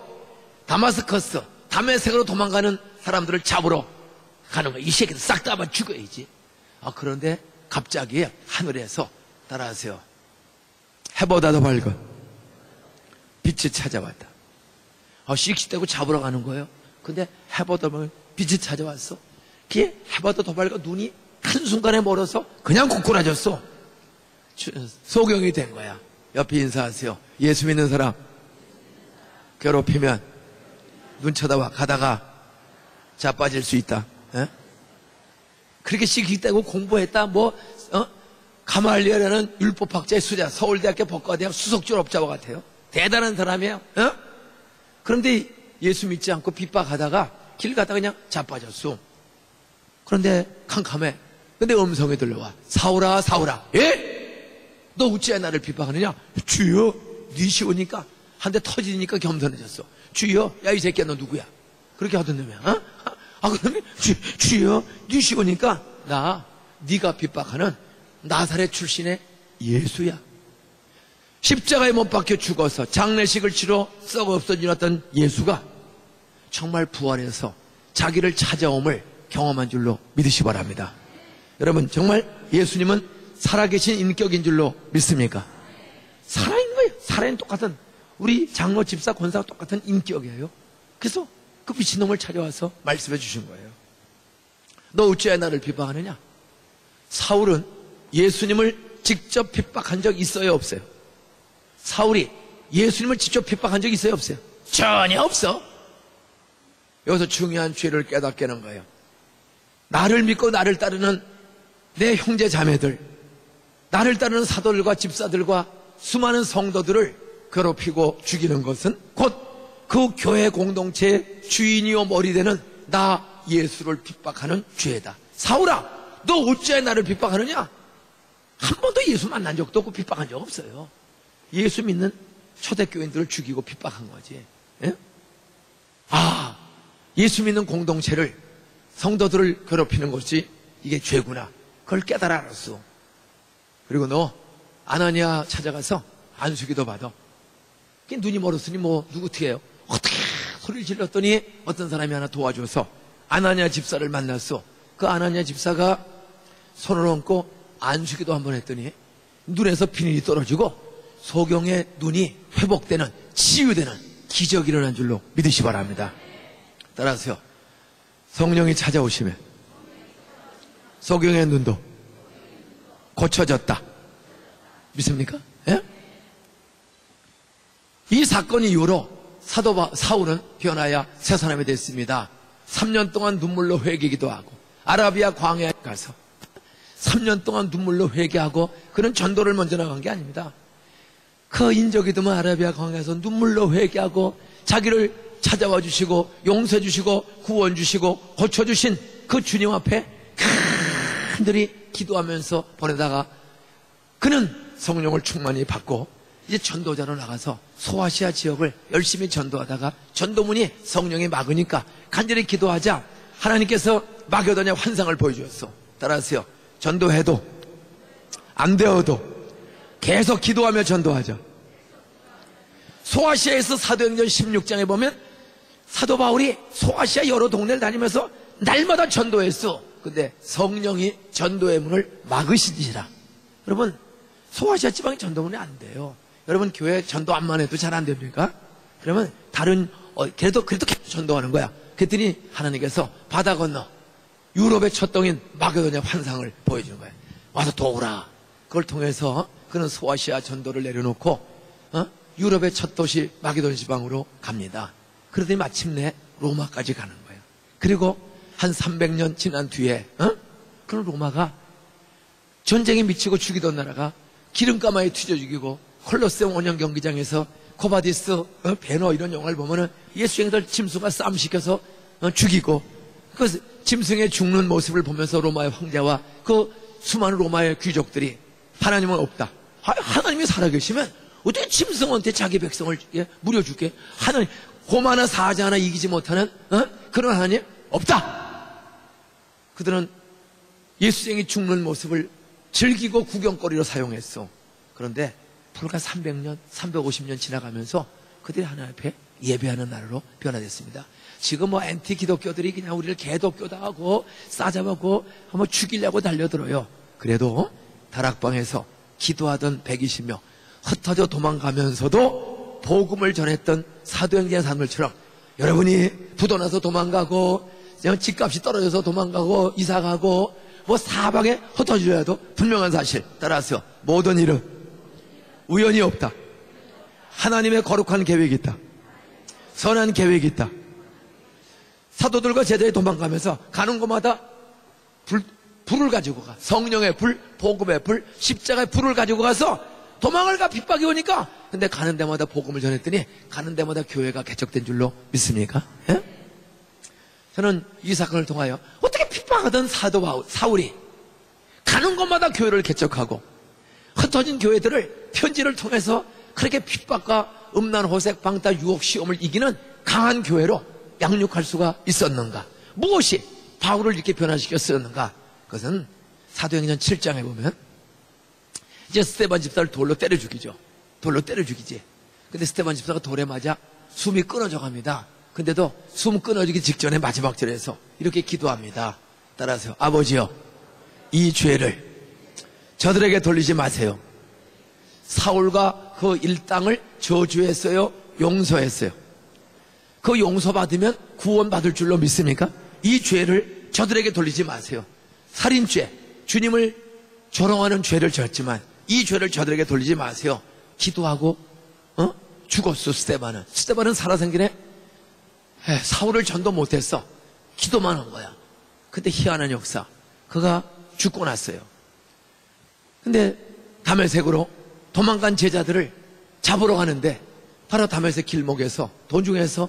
다마스커스, 다메섹으로 도망가는 사람들을 잡으러 가는 거야. 이 새끼들 싹 잡아 죽여야지. 그런데 갑자기 하늘에서 따라하세요. 해보다 더 밝은 빛이 찾아왔다. 씩씩대고 잡으러 가는 거예요. 근데 해보다 더 빛이 찾아왔어. 그게 해보다 더 밝은 눈이 한순간에 멀어서 그냥 고꾸라졌어. 소경이 된 거야. 옆에 인사하세요. 예수 믿는 사람 괴롭히면 눈 쳐다봐 가다가 자빠질 수 있다. 그렇게 씩씩대고 공부했다. 가말리엘이라는 율법학자의 수자, 서울대학교 법과대학 수석졸업자와 같아요. 대단한 사람이에요. 그런데 예수 믿지 않고 핍박하다가 길 가다가 그냥 자빠졌어. 그런데 캄캄해. 근데 음성이 들려와. 사울아, 사울아. 예? 너 어찌해 나를 핍박하느냐? 주여, 네 시오니까 한 대 터지니까 겸손해졌어. 주여, 야 이 새끼야 너 누구야? 그렇게 하던 놈이야. 그러면 주여, 네 시오니까 네가 핍박하는 나사렛 출신의 예수야. 십자가에 못 박혀 죽어서 장례식을 치러 썩어 없어지었던 예수가 정말 부활해서 자기를 찾아옴을 경험한 줄로 믿으시 바랍니다. 여러분 정말 예수님은 살아계신 인격인 줄로 믿습니까? 살아있는 거예요. 살아있는 똑같은 우리 장로 집사 권사가 똑같은 인격이에요. 그래서 그 미친놈을 찾아와서 말씀해 주신 거예요. 너 어찌해 나를 핍박하느냐? 사울은 예수님을 직접 핍박한 적 있어요 없어요? 사울이 예수님을 직접 핍박한 적 있어요 없어요? 전혀 없어. 여기서 중요한 죄를 깨닫게 하는 거예요. 나를 믿고 나를 따르는 내 형제 자매들, 나를 따르는 사도들과 집사들과 수많은 성도들을 괴롭히고 죽이는 것은 곧 그 교회 공동체의 주인이요 머리되는 나 예수를 핍박하는 죄다. 사울아, 너 어찌해 나를 핍박하느냐? 한 번도 예수 만난 적도 없고 핍박한 적 없어요. 예수 믿는 초대교인들을 죽이고 핍박한 거지. 예? 예수 믿는 공동체를, 성도들을 괴롭히는 것이 이게 죄구나. 그걸 깨달아 알았어. 그리고 너 아나니아 찾아가서 안수기도 받아. 눈이 멀었으니 누구 어떻게 해요? 어떻게 소리를 질렀더니 어떤 사람이 하나 도와줘서 아나니아 집사를 만났어. 그 아나니아 집사가 손을 얹고 안수기도 한번 했더니 눈에서 비늘이 떨어지고 소경의 눈이 회복되는, 치유되는 기적이 일어난 줄로 믿으시 바랍니다. 따라하세요. 성령이 찾아오시면 소경의 눈도 고쳐졌다. 믿습니까? 예? 이 사건 이후로 사울은 변하여 새 사람이 됐습니다. 3년 동안 눈물로 회개기도 하고 아라비아 광야에 가서 3년 동안 눈물로 회개하고 그런 전도를 먼저 나간 게 아닙니다. 그 인적이드문 아라비아 광야에서 눈물로 회개하고 자기를 찾아와 주시고 용서해 주시고 구원 주시고 고쳐주신 그 주님 앞에 간절히 기도하면서 보내다가 그는 성령을 충만히 받고 이제 전도자로 나가서 소아시아 지역을 열심히 전도하다가 전도문이 성령이 막으니까 간절히 기도하자 하나님께서 마게도냐 환상을 보여주셨어. 따라하세요. 전도해도 안 되어도 계속 기도하며 전도하자. 소아시아에서 사도행전 16장에 보면 사도 바울이 소아시아 여러 동네를 다니면서 날마다 전도했어. 근데 성령이 전도의 문을 막으시니라. 여러분, 소아시아 지방이 전도문이 안 돼요. 여러분, 교회 전도안만 해도 잘 안 됩니까? 그러면 다른 그래도 계속 전도하는 거야. 그랬더니 하나님께서 바다 건너 유럽의 첫 동인 마게도냐 환상을 보여주는 거예요. 와서 도우라. 그걸 통해서 그는 소아시아 전도를 내려놓고 유럽의 첫 도시 마게도냐 지방으로 갑니다. 그러더니 마침내 로마까지 가는 거예요. 그리고 한 300년 지난 뒤에 그런 로마가 전쟁에 미치고 죽이던 나라가 기름가마에 튀겨 죽이고 콜로세움 원형 경기장에서 코바디스, 베너 이런 영화를 보면은 예수행들 짐승과 싸움시켜서 죽이고 그 짐승의 죽는 모습을 보면서 로마의 황제와 그 수많은 로마의 귀족들이 하나님은 없다. 하나님이 살아계시면 어떻게 짐승한테 자기 백성을 물려줄게? 하나님 고마나 사자 하나 이기지 못하는 그런 하나님 없다. 그들은 예수생이 죽는 모습을 즐기고 구경거리로 사용했어. 그런데 불과 300년, 350년 지나가면서 그들이 하나님 앞에 예배하는 나라로 변화됐습니다. 지금 뭐 엔티 기독교들이 그냥 우리를 개독교다 하고 싸잡았고 한번 죽이려고 달려들어요. 그래도 다락방에서 기도하던 120명 흩어져 도망가면서도 복음을 전했던 사도행전 사람들처럼 여러분이 부도나서 도망가고 집값이 떨어져서 도망가고 이사가고 뭐 사방에 흩어져야도 분명한 사실 따라서 모든 일은 우연이 없다. 하나님의 거룩한 계획이 있다. 선한 계획이 있다. 사도들과 제자들이 도망가면서 가는 곳마다 불을 가지고 가. 성령의 불, 복음의 불, 십자가의 불을 가지고 가서 도망을 가. 핍박이 오니까. 근데 가는 데마다 복음을 전했더니 가는 데마다 교회가 개척된 줄로 믿습니까? 예? 저는 이 사건을 통하여 어떻게 핍박하던 사울이 가는 곳마다 교회를 개척하고 흩어진 교회들을 편지를 통해서 그렇게 핍박과 음란, 호색, 방타, 유혹, 시험을 이기는 강한 교회로 양육할 수가 있었는가? 무엇이 바울을 이렇게 변화시켰었는가? 그것은 사도행전 7장에 보면 이제 스데반 집사를 돌로 때려 죽이죠. 돌로 때려 죽이지. 근데 스데반 집사가 돌에 맞아 숨이 끊어져 갑니다. 근데도 숨 끊어지기 직전에 마지막 절에서 이렇게 기도합니다. 따라서 아버지여, 이 죄를 저들에게 돌리지 마세요. 사울과 그 일당을 저주했어요? 용서했어요? 그 용서받으면 구원받을 줄로 믿습니까? 이 죄를 저들에게 돌리지 마세요. 살인죄, 주님을 조롱하는 죄를 졌지만 이 죄를 저들에게 돌리지 마세요. 기도하고 죽었어. 스데반은 살아생전에 사울을 전도 못했어. 기도만 한 거야. 근데 희한한 역사, 그가 죽고 났어요. 근데 다메섹으로 도망간 제자들을 잡으러 가는데 바로 다메섹 길목에서 도중에서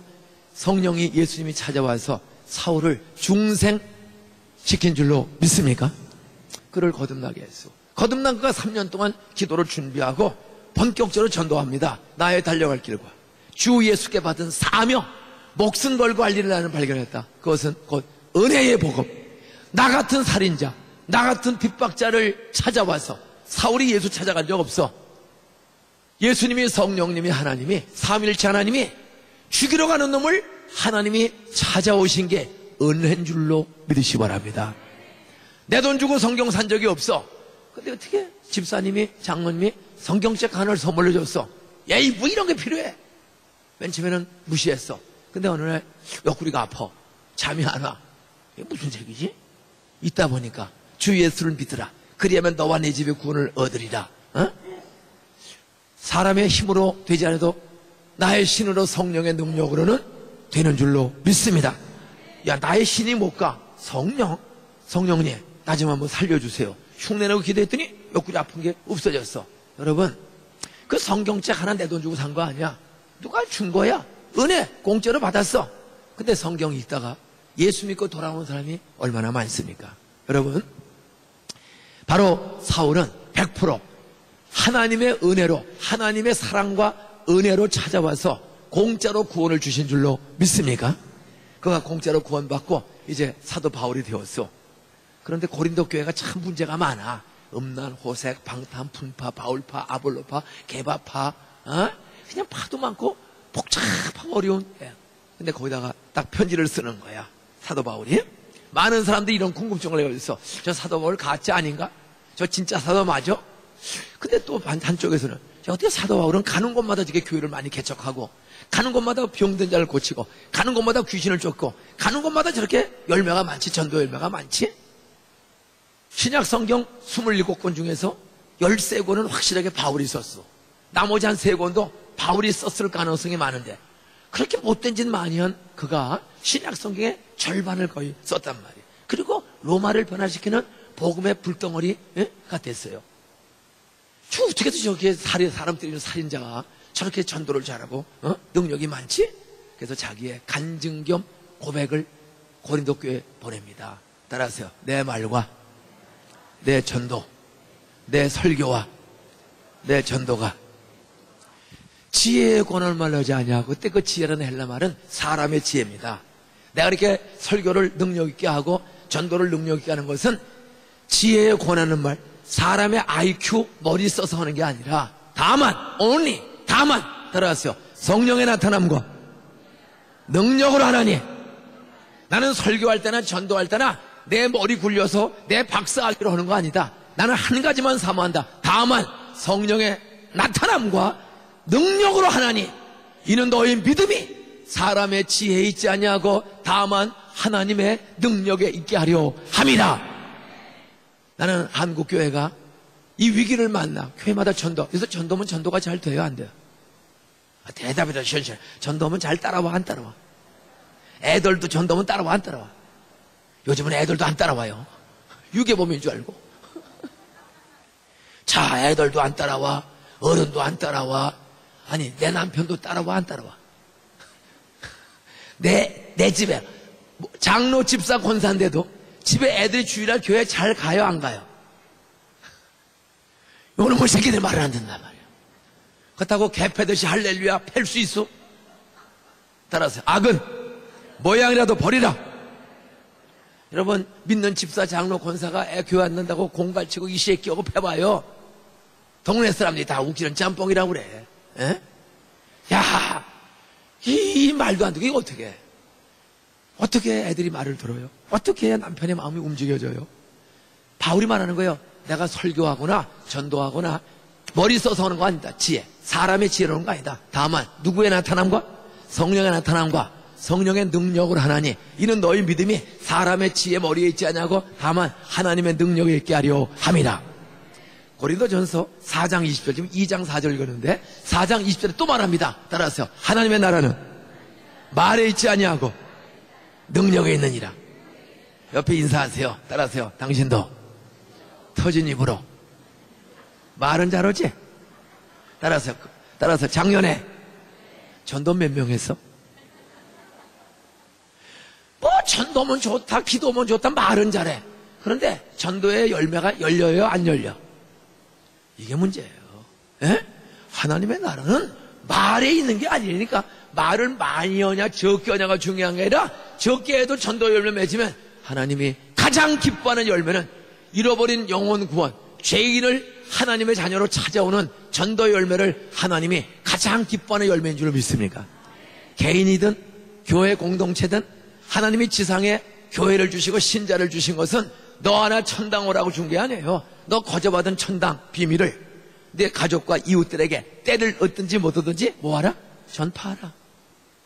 성령이 예수님이 찾아와서 사울을 중생시킨 줄로 믿습니까? 그를 거듭나게 했어. 거듭난 그가 3년 동안 기도를 준비하고 본격적으로 전도합니다. 나의 달려갈 길과 주 예수께 받은 사명, 목숨 걸고 할 일을 나는 발견했다. 그것은 곧 은혜의 복음. 나 같은 살인자, 나 같은 핍박자를 찾아와서, 사울이 예수 찾아간 적 없어. 예수님이, 성령님이, 하나님이, 삼위일체 하나님이 죽이러 가는 놈을 하나님이 찾아오신 게 은혜인 줄로 믿으시기 바랍니다. 내 돈 주고 성경 산 적이 없어. 근데 어떻게 집사님이, 장로님이 성경책 하나를 선물로 줬어. 에이, 뭐 이런 게 필요해. 맨 처음에는 무시했어. 근데 어느 날 옆구리가 아파. 잠이 안 와. 이게 무슨 책이지? 있다 보니까 주 예수를 믿으라. 그리하면 너와 내 집의 구원을 얻으리라. 사람의 힘으로 되지 않아도 나의 신으로 성령의 능력으로는 되는 줄로 믿습니다. 야, 나의 신이 못 가. 성령님, 나 좀 한번 살려주세요. 흉내내고 기도했더니 옆구리 아픈 게 없어졌어. 여러분, 그 성경책 하나 내 돈 주고 산 거 아니야. 누가 준 거야? 은혜 공짜로 받았어. 근데 성경 읽다가 예수 믿고 돌아온 사람이 얼마나 많습니까? 여러분, 바로 사울은 100% 하나님의 은혜로, 하나님의 사랑과 은혜로 찾아와서 공짜로 구원을 주신 줄로 믿습니까? 그가 공짜로 구원받고 이제 사도 바울이 되었어. 그런데 고린도 교회가 참 문제가 많아. 음란, 호색, 방탄, 분파, 바울파, 아볼로파, 개바파, 그냥 파도 많고 복잡하고 어려운. 근데 거기다가 딱 편지를 쓰는 거야, 사도 바울이. 많은 사람들이 이런 궁금증을 가지고 있어. 저 사도 바울 가짜 아닌가? 저 진짜 사도 맞아? 근데 또 한쪽에서는 어떻게 사도 바울은 가는 곳마다 저게 교회를 많이 개척하고, 가는 곳마다 병든 자를 고치고, 가는 곳마다 귀신을 쫓고, 가는 곳마다 저렇게 열매가 많지, 전도 열매가 많지? 신약 성경 27권 중에서 13권은 확실하게 바울이 썼어. 나머지 한 3권도 바울이 썼을 가능성이 많은데, 그렇게 못된 짓 많이 한 그가 신약 성경의 절반을 거의 썼단 말이에요. 그리고 로마를 변화시키는 복음의 불덩어리가 됐어요. 어떻게 해서 저렇게 사람 때리는 살인자가 저렇게 전도를 잘하고 능력이 많지? 그래서 자기의 간증 겸 고백을 고린도 교회에 보냅니다. 따라하세요. 내 말과 내 전도, 내 설교와 내 전도가 지혜의 권한을 말하지 아니하고, 그때 그 지혜라는 헬라 말은 사람의 지혜입니다. 내가 이렇게 설교를 능력 있게 하고 전도를 능력 있게 하는 것은 지혜의 권하는 말, 사람의 IQ 머리 써서 하는 게 아니라, 다만 따라하세요. 성령의 나타남과 능력으로 하나니. 나는 설교할 때나 전도할 때나 내 머리 굴려서 내 박사학위로 하는 거 아니다. 나는 한 가지만 사모한다. 다만 성령의 나타남과 능력으로 하나니. 이는 너희 믿음이 사람의 지혜에 있지 아니하고 다만 하나님의 능력에 있게 하려 함이다. 나는 한국교회가 이 위기를 만나 교회마다 전도, 그래서 전도면 전도가 잘 돼요, 안 돼요? 대답이다. 시원시원. 전도면 잘 따라와, 안 따라와? 애들도 전도면 따라와, 안 따라와? 요즘은 애들도 안 따라와요. 유괴범인 줄 알고. 자, 애들도 안 따라와, 어른도 안 따라와. 아니, 내 남편도 따라와, 안 따라와? 내 집에 장로, 집사, 권사인데도 집에 애들이 주일날 교회 잘 가요, 안 가요? 요놈의 새끼들 말을 안 듣는단 말이야. 그렇다고 개 패듯이 할렐루야 팰 수 있어? 따라서 악은 모양이라도 버리라. 여러분, 믿는 집사, 장로, 권사가 애 교회 안 난다고 공갈치고 이 새끼 하고 패봐요. 동네 사람들이 다 웃기는 짬뽕이라고 그래. 에? 야, 이 말도 안 되고 이거 어떻게 해? 어떻게 애들이 말을 들어요? 어떻게 해야 남편의 마음이 움직여져요? 바울이 말하는 거예요. 내가 설교하거나 전도하거나 머리 써서 하는 거 아니다. 지혜, 사람의 지혜로 하는 거 아니다. 다만 누구의 나타남과 성령의 나타남과 성령의 능력을 하나니. 이는 너희 믿음이 사람의 지혜 머리에 있지 않냐고 다만 하나님의 능력에 있게 하려 함이라. 고린도전서 4장 20절, 지금 2장 4절 읽었는데 4장 20절에 또 말합니다. 따라서 하나님의 나라는 말에 있지 아니하고 능력에 있느니라. 옆에 인사하세요. 따라하세요. 당신도 터진 입으로 말은 잘하지? 따라서 작년에 전도 몇 명 했어? 뭐 전도면 좋다, 기도면 좋다, 말은 잘해. 그런데 전도의 열매가 열려요, 안 열려? 이게 문제예요. 에? 하나님의 나라는 말에 있는 게 아니니까 말을 많이 하냐 적게 하냐가 중요한 게 아니라, 적게 해도 전도 열매 맺으면 하나님이 가장 기뻐하는 열매는 잃어버린 영혼 구원, 죄인을 하나님의 자녀로 찾아오는 전도 열매를 하나님이 가장 기뻐하는 열매인 줄 믿습니까? 개인이든 교회 공동체든 하나님이 지상에 교회를 주시고 신자를 주신 것은 너 하나 천당 오라고 준 게 아니에요. 너 거저받은 천당 비밀을 내 가족과 이웃들에게 때를 얻든지 못 얻든지 뭐하라? 전파하라.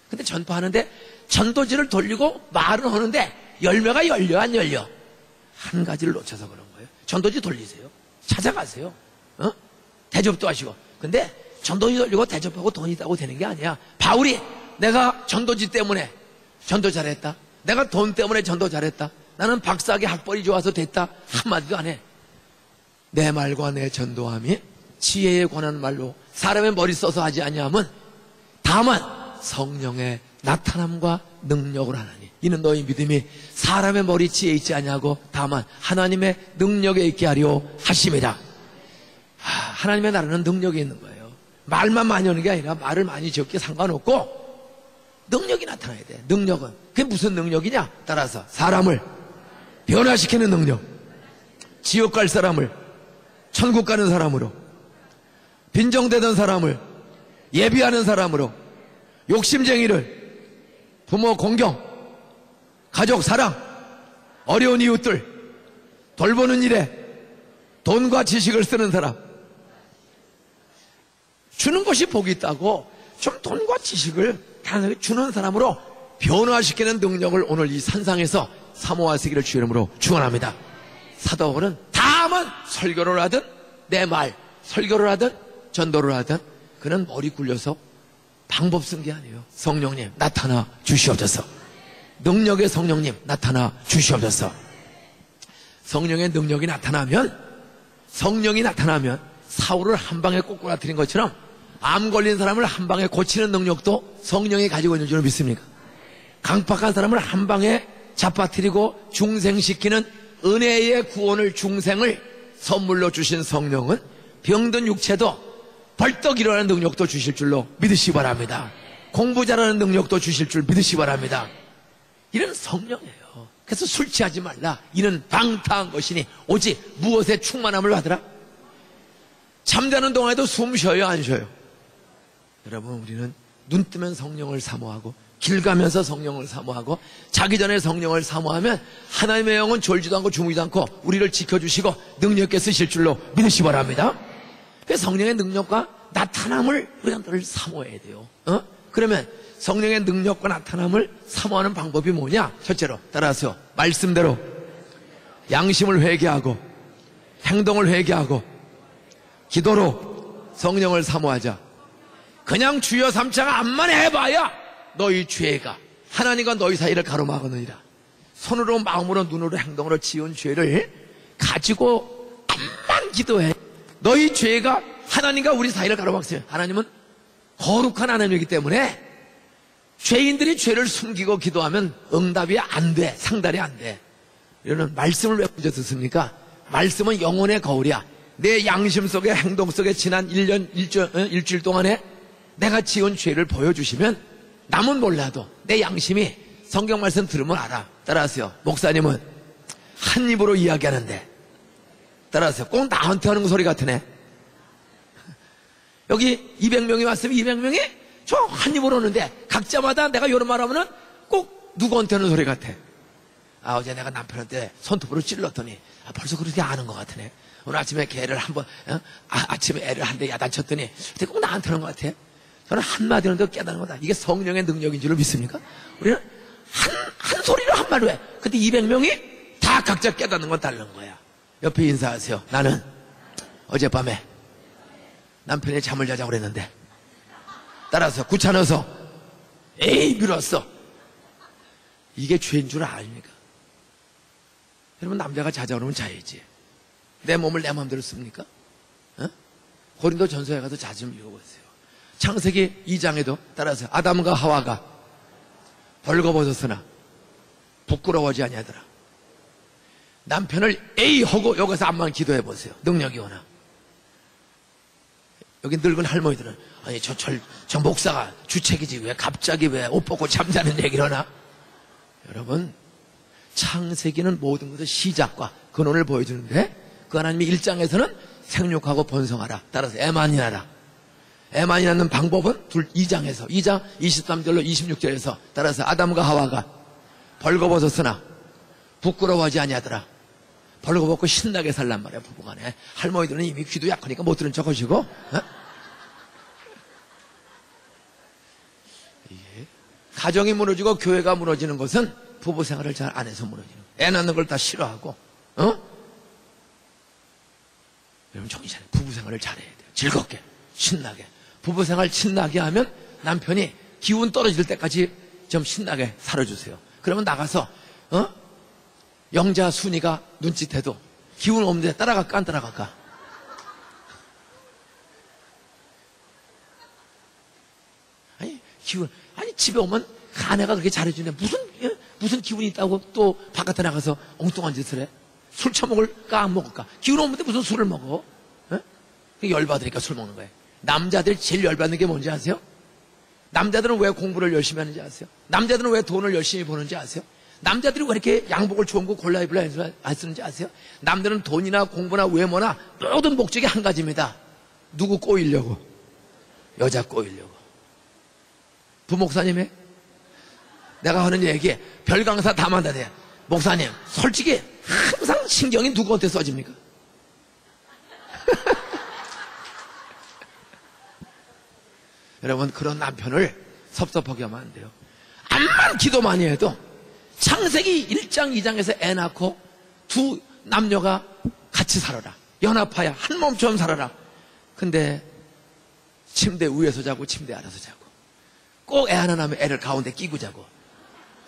근데 전파하는데 전도지를 돌리고 말은 하는데 열매가 열려, 안 열려? 한 가지를 놓쳐서 그런 거예요. 전도지 돌리세요. 찾아가세요. 대접도 하시고. 근데 전도지 돌리고 대접하고 돈이 있다고 되는 게 아니야. 바울이 내가 전도지 때문에 전도 잘했다, 내가 돈 때문에 전도 잘했다, 나는 박사학위 학벌이 좋아서 됐다 한마디도 안 해. 내 말과 내 전도함이 지혜에 관한 말로 사람의 머리 써서 하지 아니함은 다만 성령의 나타남과 능력을 하나니 이는 너희 믿음이 사람의 머리 지혜에 있지 아니하고 다만 하나님의 능력에 있게 하려 하심이라. 하나님의 나라는 능력이 있는 거예요. 말만 많이 하는 게 아니라 말을 많이 적게 상관없고 능력이 나타나야 돼. 능력은 그게 무슨 능력이냐? 따라서 사람을 변화시키는 능력, 지옥 갈 사람을 천국 가는 사람으로, 빈정대던 사람을 예비하는 사람으로, 욕심쟁이를 부모 공경, 가족 사랑, 어려운 이웃들 돌보는 일에 돈과 지식을 쓰는 사람, 주는 것이 복이 있다고 좀 돈과 지식을 단순히 주는 사람으로 변화시키는 능력을 오늘 이 산상에서 사모하시기를 주의 이름으로 축원합니다. 사도 바울은 다만 설교를 하든 내 말 설교를 하든 전도를 하든 그는 머리 굴려서 방법 쓴 게 아니에요. 성령님 나타나 주시옵소서. 능력의 성령님 나타나 주시옵소서. 성령의 능력이 나타나면, 성령이 나타나면 사울을 한 방에 꼬꾸라뜨린 것처럼 암 걸린 사람을 한 방에 고치는 능력도 성령이 가지고 있는 줄 믿습니까? 강팍한 사람을 한 방에 잡아뜨리고 중생시키는 은혜의 구원을, 중생을 선물로 주신 성령은 병든 육체도 벌떡 일어나는 능력도 주실 줄로 믿으시기 바랍니다. 공부 잘하는 능력도 주실 줄 믿으시기 바랍니다. 이는 성령이에요. 그래서 술 취하지 말라. 이는 방탕한 것이니 오직 무엇에 충만함을 받으라. 잠자는 동안에도 숨 쉬어요, 안 쉬어요? 여러분, 우리는 눈 뜨면 성령을 사모하고 길 가면서 성령을 사모하고 자기 전에 성령을 사모하면 하나님의 영은 졸지도 않고 주무지도 않고 우리를 지켜주시고 능력 있게 쓰실 줄로 믿으시기 바랍니다. 그래서 성령의 능력과 나타남을 우리가 늘 사모해야 돼요. 그러면 성령의 능력과 나타남을 사모하는 방법이 뭐냐? 첫째로 따라서 말씀대로 양심을 회개하고 행동을 회개하고 기도로 성령을 사모하자. 그냥 주여 삼차가 암만 해봐야 너희 죄가 하나님과 너희 사이를 가로막으느니라. 손으로 마음으로 눈으로 행동으로 지은 죄를 가지고 암만 기도해. 너희 죄가 하나님과 우리 사이를 가로막으세요. 하나님은 거룩한 하나님이기 때문에 죄인들이 죄를 숨기고 기도하면 응답이 안 돼. 상달이 안 돼. 이러는 말씀을 왜 먼저 듣습니까? 말씀은 영혼의 거울이야. 내 양심 속에 행동 속에 지난 1년, 일주일 동안에 내가 지은 죄를 보여주시면 남은 몰라도 내 양심이 성경 말씀 들으면 알아. 따라하세요. 목사님은 한 입으로 이야기하는데 따라하세요. 꼭 나한테 하는 소리 같으네. 여기 200명이 왔으면 200명이 저 한 입으로 오는데 각자마다 내가 이런 말 하면은 꼭 누구한테 하는 소리 같아. 어제 내가 남편한테 손톱으로 찔렀더니 벌써 그렇게 아는 것 같으네. 오늘 아침에 걔를 한번 아침에 애를 한 대 야단쳤더니 꼭 나한테 하는 것 같아. 저는 한마디로 깨닫는 거다. 이게 성령의 능력인 줄로 믿습니까? 우리는 한 소리로 한 말로 해. 근데 200명이 다 각자 깨닫는 건 다른 거야. 옆에 인사하세요. 나는 어젯밤에 남편이 잠을 자자고 그랬는데 따라서 귀찮아서 에이 밀었어. 이게 죄인 줄 아닙니까? 여러분, 남자가 자자 그러면 자야지. 내 몸을 내 마음대로 씁니까? 고린도 전서에 가서 자 좀 읽어보세요. 창세기 2장에도 따라서 아담과 하와가 벌거벗었으나 부끄러워하지 아니하더라. 남편을 에이 하고 여기서 암만 기도해 보세요. 능력이 오나. 여기 늙은 할머니들은 아니 저 목사가 주책이지 왜 갑자기 왜 옷 벗고 잠자는 얘기를 하나? 여러분, 창세기는 모든 것의 시작과 근원을 보여주는데 그 하나님이 1장에서는 생육하고 번성하라. 따라서 애 많이 낳아라. 애 많이 낳는 방법은 2장 23절로 26절에서 따라서 아담과 하와가 벌거벗었으나 부끄러워하지 아니하더라. 벌거벗고 신나게 살란 말이야. 부부간에. 할머니들은 이미 귀도 약하니까 못 들은 척하시고 가정이 무너지고 교회가 무너지는 것은 부부 생활을 잘 안 해서 무너지는 거예요. 애 낳는 걸 다 싫어하고 여러분 정신 차려. 부부 생활을 잘해야 돼요. 즐겁게 신나게. 부부 생활 신나게 하면 남편이 기운 떨어질 때까지 좀 신나게 살아주세요. 그러면 나가서 영자 순이가 눈짓해도 기운 없는데 따라갈까 안 따라갈까? 기분. 아니, 집에 오면 아내가 그렇게 잘해주는데 무슨 기분이 있다고 또 바깥에 나가서 엉뚱한 짓을 해? 술 처먹을까 안 먹을까? 기운 없는데 무슨 술을 먹어? 열받으니까 술 먹는 거예요. 남자들이 제일 열받는 게 뭔지 아세요? 남자들은 왜 공부를 열심히 하는지 아세요? 남자들은 왜 돈을 열심히 버는지 아세요? 남자들이 왜 이렇게 양복을 좋은 거 골라 입으려 쓰는지 아세요? 남들은 돈이나 공부나 외모나 모든 목적이 한 가지입니다. 누구 꼬이려고? 여자 꼬이려고. 부목사님의 내가 하는 얘기에 별 강사 다 만나대. 목사님, 솔직히 항상 신경이 누구한테 써집니까? 여러분, 그런 남편을 섭섭하게 하면 안 돼요. 암만 기도 많이 해도 창세기 1장 2장에서 애 낳고 두 남녀가 같이 살아라. 연합하여 한 몸처럼 살아라. 근데 침대 위에서 자고 침대 아래서 자고 꼭 애 하나 낳으면 애를 가운데 끼고 자고.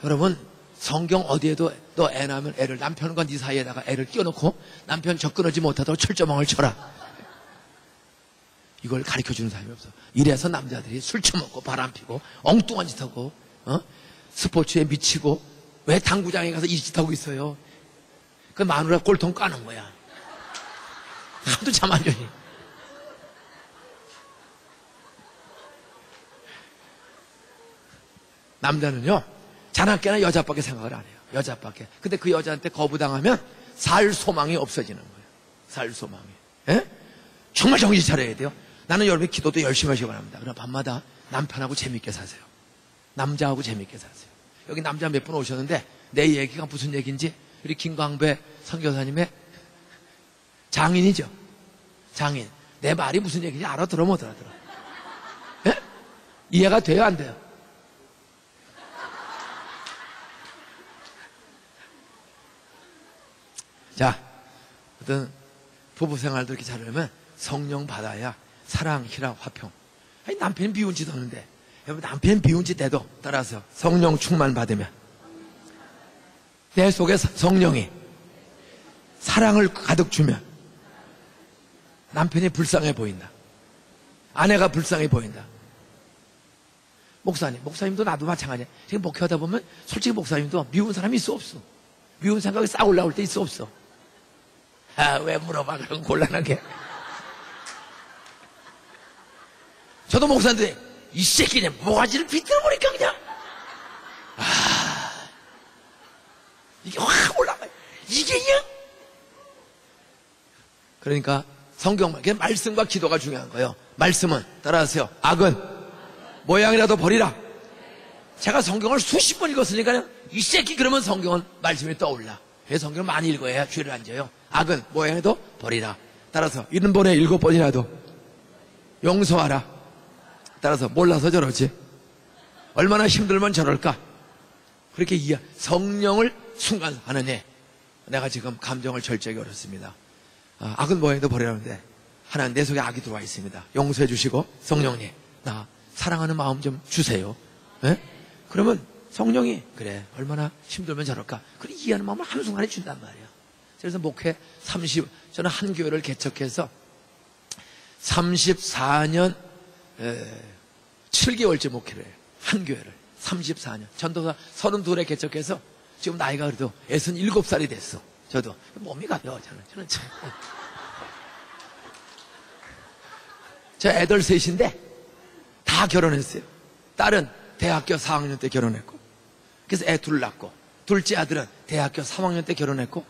여러분, 성경 어디에도 너 애 낳으면 애를 남편과 네 사이에다가 애를 끼워놓고 남편 접근하지 못하도록 철조망을 쳐라. 이걸 가르쳐주는 사람이 없어. 이래서 남자들이 술 처먹고 바람피고 엉뚱한 짓 하고 스포츠에 미치고 왜 당구장에 가서 이 짓 하고 있어요? 그 마누라 꼴통 까는 거야. 하도 잠 안 자니. 남자는요, 자나깨나 여자밖에 생각을 안 해요. 여자밖에. 근데 그 여자한테 거부당하면 살 소망이 없어지는 거예요. 살 소망이. 예? 정말 정신 차려야 돼요. 나는 여러분이 기도도 열심히 하시기 바랍니다. 그러나 밤마다 남편하고 재밌게 사세요. 남자하고 재밌게 사세요. 여기 남자 몇 분 오셨는데 내 얘기가 무슨 얘기인지 우리 김광배 선교사님의 장인이죠. 장인. 내 말이 무슨 얘기인지 알아들어 못 알아들어? 예? 이해가 돼요, 안 돼요? 자, 어떤 부부 생활도 이렇게 잘하려면 성령 받아야 사랑, 희락, 화평. 아니, 남편이 미운 짓 하는데, 여러분, 남편 미운 짓 해도 따라서 성령 충만 받으면 내 속에 성령이 사랑을 가득 주면 남편이 불쌍해 보인다. 아내가 불쌍해 보인다. 목사님도 나도 마찬가지야. 지금 목회하다 보면 솔직히 목사님도 미운 사람이 있어 없어? 미운 생각이 싹 올라올 때 있어 없어? 아, 왜 물어봐? 그런 곤란하게. 저도 목사인데 이 새끼네 모가지를 비틀어버리니까 그냥 이게 확 올라가요. 이게 그냥. 그러니까 성경 말씀과 기도가 중요한 거예요. 말씀은 따라하세요. 악은 모양이라도 버리라. 제가 성경을 수십 번 읽었으니까 이 새끼 그러면 성경은 말씀이 떠올라. 그래서 성경을 많이 읽어야 죄를 안 져요. 악은 모양이라도 버리라. 따라서 1번에 7번이라도 용서하라. 따라서 몰라서 저러지. 얼마나 힘들면 저럴까. 그렇게 성령을 순간 하느니 내가 지금 감정을 절제하기 어렵습니다. 악은 모양이라도 버리라는데 하나님 내 속에 악이 들어와 있습니다. 용서해 주시고 성령님 나 사랑하는 마음 좀 주세요. 네? 그러면 성령이 그래 얼마나 힘들면 저럴까. 그래 이해하는 마음을 한순간에 준단 말이야. 그래서 목회 저는 한 교회를 개척해서 34년 7개월째 목회를 해요. 한 교회를 34년 전도사 32에 개척해서 지금 나이가 그래도 67살이 됐어. 저도 몸이 가벼워. 저는 참. 저 애들 셋인데 다 결혼했어요. 딸은 대학교 4학년 때 결혼했고, 그래서 애 둘 낳고, 둘째 아들은 대학교 3학년 때 결혼했고,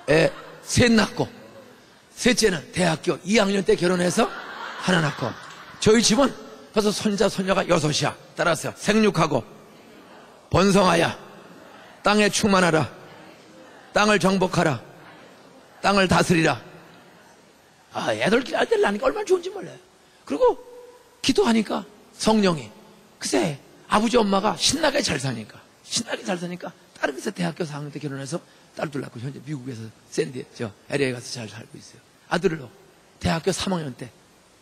애 셋 낳고, 셋째는 대학교 2학년 때 결혼해서 하나 낳고, 저희 집은 벌써 손자 손녀가 6이야. 따라서 생육하고 번성하여 땅에 충만하라. 땅을 정복하라. 땅을 다스리라. 애들 낳으니까 얼마나 좋은지 몰라요. 그리고 기도하니까 성령이 글쎄 아버지 엄마가 신나게 잘 사니까 딸은 그래서 대학교 4학년 때 결혼해서 딸도 낳고 현재 미국에서 LA에 가서 잘 살고 있어요. 아들로 대학교 3학년 때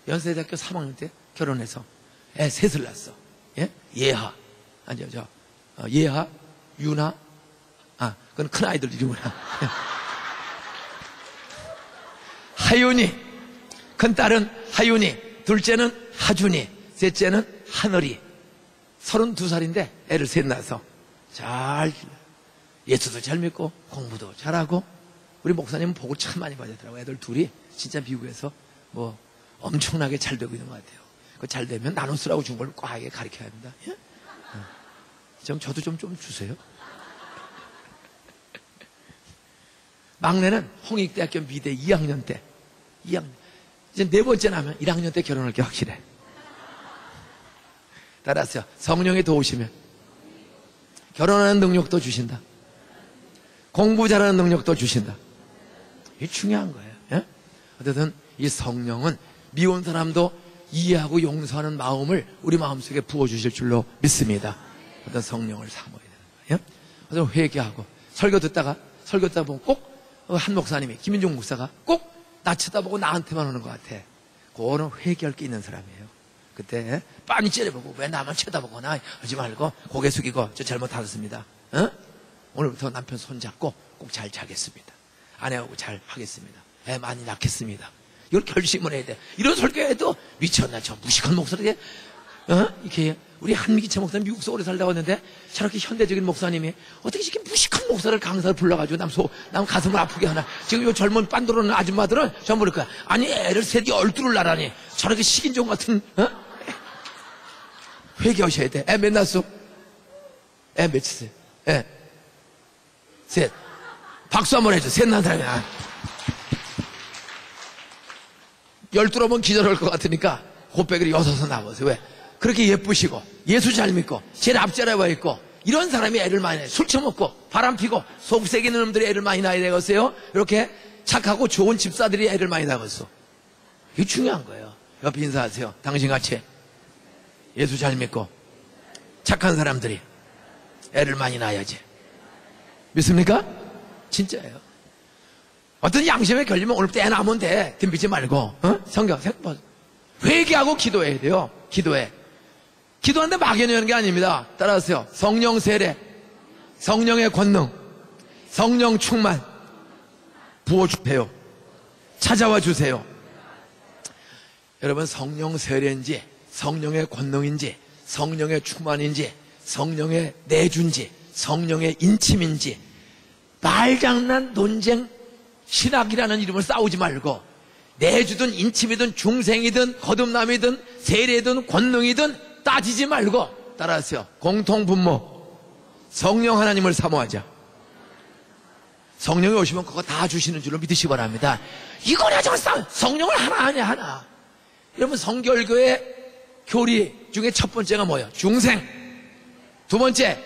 연세대학교 3학년 때 결혼해서 애 셋을 낳았어. 예? 예하 예하 유나 그건 큰 아이들 이름이구나. 하윤이 큰 딸은 하윤이, 둘째는 하준이, 셋째는 하늘이. 32살인데 애를 셋 낳아서 잘 예수도 잘 믿고 공부도 잘하고 우리 목사님은 복을 참 많이 받았더라고요. 애들 둘이 진짜 미국에서 뭐 엄청나게 잘 되고 있는 것 같아요. 그 잘 되면 나누스라고 준 걸 과하게 가르쳐야 합니다. 예? 저도 좀 주세요. 막내는 홍익대학교 미대 2학년 때 2학년 이제 네 번째 나면 1학년 때 결혼할 게 확실해. 따라서 성령이 도우시면 결혼하는 능력도 주신다. 공부 잘하는 능력도 주신다. 이게 중요한 거예요. 예? 어쨌든 이 성령은 미운 사람도 이해하고 용서하는 마음을 우리 마음속에 부어주실 줄로 믿습니다. 어떤 성령을 사모해야 되는 거예요. 그래서 회개하고 설교 듣다가 보면 꼭 한 목사님이 김인종 목사가 꼭 나 쳐다보고 나한테만 오는 것 같아. 그거는 회개할 게 있는 사람이에요. 그때 빤히 째려보고 왜 나만 쳐다보거나 하지 말고 고개 숙이고 저 잘못하셨습니다. 어? 오늘부터 남편 손잡고 꼭 잘 자겠습니다. 아내하고 잘 하겠습니다. 애 많이 낳겠습니다. 이걸 결심을 해야 돼. 이런 설교에도 미쳤나 저 무식한 목소리에 이렇게 우리 한미기차 목사님 미국에서 오래 살다 왔는데 저렇게 현대적인 목사님이 어떻게 이렇게 무식한 목사를 강사를 불러가지고 남 가슴을 아프게 하나. 지금 이 젊은 빤도로는 아줌마들은 전부 그럴 거야. 아니 애를 셋이 12을 낳으라니 저렇게 식인종 같은 회개하셔야 돼. 애 몇 낳았어? 애 몇이세요? 애 셋. 박수 한번 해줘. 셋 낳은 사람이야. 12번 기절할 것 같으니까 곱빼기를 6을 낳아보세요. 왜? 그렇게 예쁘시고 예수 잘 믿고 제일 앞자리에 와 있고 이런 사람이 애를 많이 낳아요. 술 처먹고 바람 피고 속 새기는 놈들이 애를 많이 낳아야 되겠어요. 이렇게 착하고 좋은 집사들이 애를 많이 낳았어. 이게 중요한 거예요. 옆에 인사하세요. 당신같이 예수 잘 믿고 착한 사람들이 애를 많이 낳아야지. 믿습니까? 진짜예요. 어떤 양심에 걸리면 오늘부터 애 낳으면 돼. 덤비지 말고 성경 회개하고 기도해야 돼요. 기도하는데 막연히 하는 게 아닙니다. 따라하세요. 성령 세례, 성령의 권능, 성령 충만 부어주세요. 찾아와 주세요. 여러분 성령 세례인지 성령의 권능인지 성령의 충만인지 성령의 내준지 성령의 인침인지 말장난 논쟁 신학이라는 이름을 싸우지 말고 내주든 인침이든 중생이든 거듭남이든 세례든 권능이든 따지지 말고 따라하세요. 공통분모 성령 하나님을 사모하자. 성령이 오시면 그거 다 주시는 줄로 믿으시기 바랍니다. 이거냐 저거 성령을 하나 하냐 하나. 여러분 성결교회 교리 중에 첫 번째가 뭐예요? 중생, 두 번째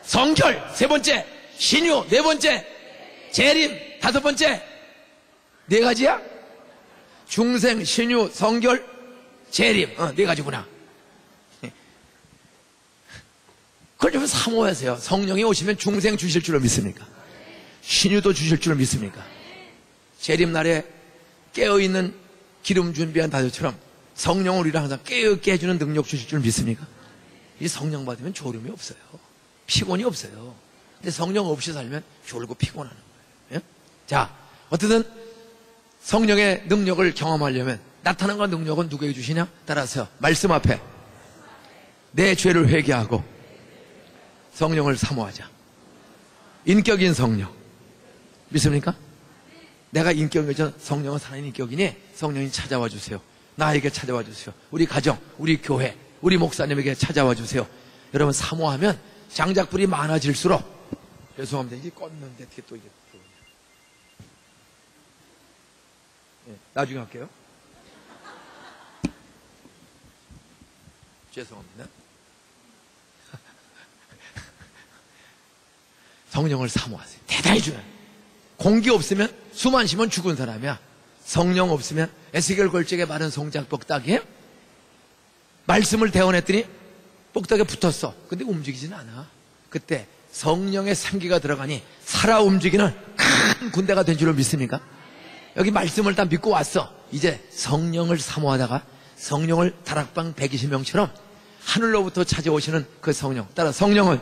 성결, 세 번째 신유, 네 번째 재림, 다섯 번째 네 가지야? 중생, 신유, 성결, 재림. 네 가지구나. 그걸 좀 사모하세요. 성령이 오시면 중생 주실 줄로 믿습니까? 신유도 주실 줄로 믿습니까? 재림날에 깨어있는 기름 준비한 다저처럼 성령을 우리를 항상 깨어있게 해주는 능력 주실 줄 믿습니까? 이 성령 받으면 졸음이 없어요. 피곤이 없어요. 근데 성령 없이 살면 졸고 피곤하는 거예요. 예? 자, 어쨌든 성령의 능력을 경험하려면 나타난과 능력은 누구에게 주시냐? 따라서 말씀 앞에 내 죄를 회개하고 성령을 사모하자. 인격인 성령 믿습니까? 내가 인격이죠. 성령은 살아있는 인격이니 성령이 찾아와 주세요. 나에게 찾아와 주세요. 우리 가정, 우리 교회, 우리 목사님에게 찾아와 주세요. 여러분 사모하면 장작불이 많아질수록 죄송합니다. 이게 껐는데 어떻게 또 이게 네, 나중에 할게요. 죄송합니다. 성령을 사모하세요. 대단히 중요해요. 공기 없으면 숨 안 쉬면 죽은 사람이야. 성령 없으면 에스겔 골짜기에 마른 송장 뻑딱이에요. 말씀을 대원했더니 뻑딱에 붙었어. 근데 움직이지는 않아. 그때 성령의 생기가 들어가니 살아 움직이는 큰 군대가 된 줄로 믿습니까? 여기 말씀을 다 믿고 왔어. 이제 성령을 사모하다가 성령을 다락방 120명처럼 하늘로부터 찾아오시는 그 성령. 따라 성령은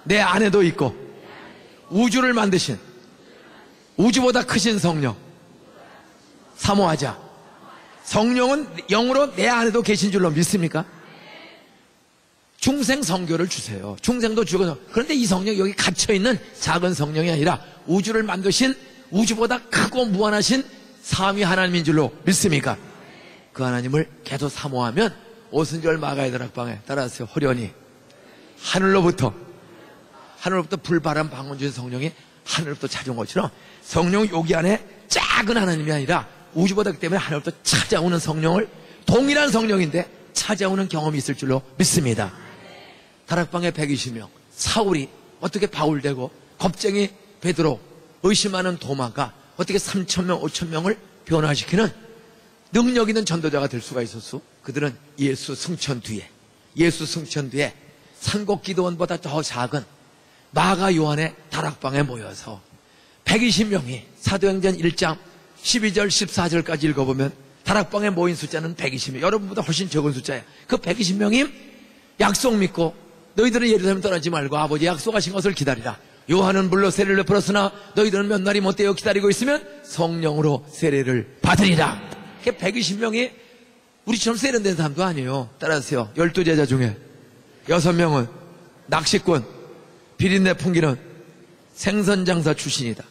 내 안에도 있고 우주를 만드신 우주보다 크신 성령 사모하자. 성령은 영으로 내 안에도 계신 줄로 믿습니까? 중생 성교를 주세요. 중생도 주고. 그런데 이 성령, 여기 갇혀있는 작은 성령이 아니라 우주를 만드신, 우주보다 크고 무한하신 삼위 하나님인 줄로 믿습니까? 그 하나님을 계속 사모하면 오순절 마가의 다락방에 따라서 호련히 하늘로부터 불바람 방언 주신 성령이 하늘로부터 찾아온 것처럼, 성령 여기 안에 작은 하나님이 아니라 우주보다 그 때문에 하늘로부터 찾아오는 성령을, 동일한 성령인데 찾아오는 경험이 있을 줄로 믿습니다. 다락방에 120명, 사울이 어떻게 바울되고, 겁쟁이 베드로, 의심하는 도마가 어떻게 3,000명, 5,000명을 변화시키는 능력 있는 전도자가 될 수가 있었어. 그들은 예수 승천 뒤에 산곡기도원보다 더 작은 마가 요한의 다락방에 모여서 120명이 사도행전 1장 12절 14절까지 읽어보면 다락방에 모인 숫자는 120명, 여러분보다 훨씬 적은 숫자예요. 그 120명이 약속 믿고 너희들은 예루살렘 떠나지 말고 아버지 약속하신 것을 기다리라. 요한은 물로 세례를 베풀었으나 너희들은 몇 날이 못되어 기다리고 있으면 성령으로 세례를 받으리라. 120명이 우리처럼 세련된 사람도 아니에요. 따라하세요. 12제자 중에 6명은 낚시꾼, 비린내 풍기는 생선장사 출신이다.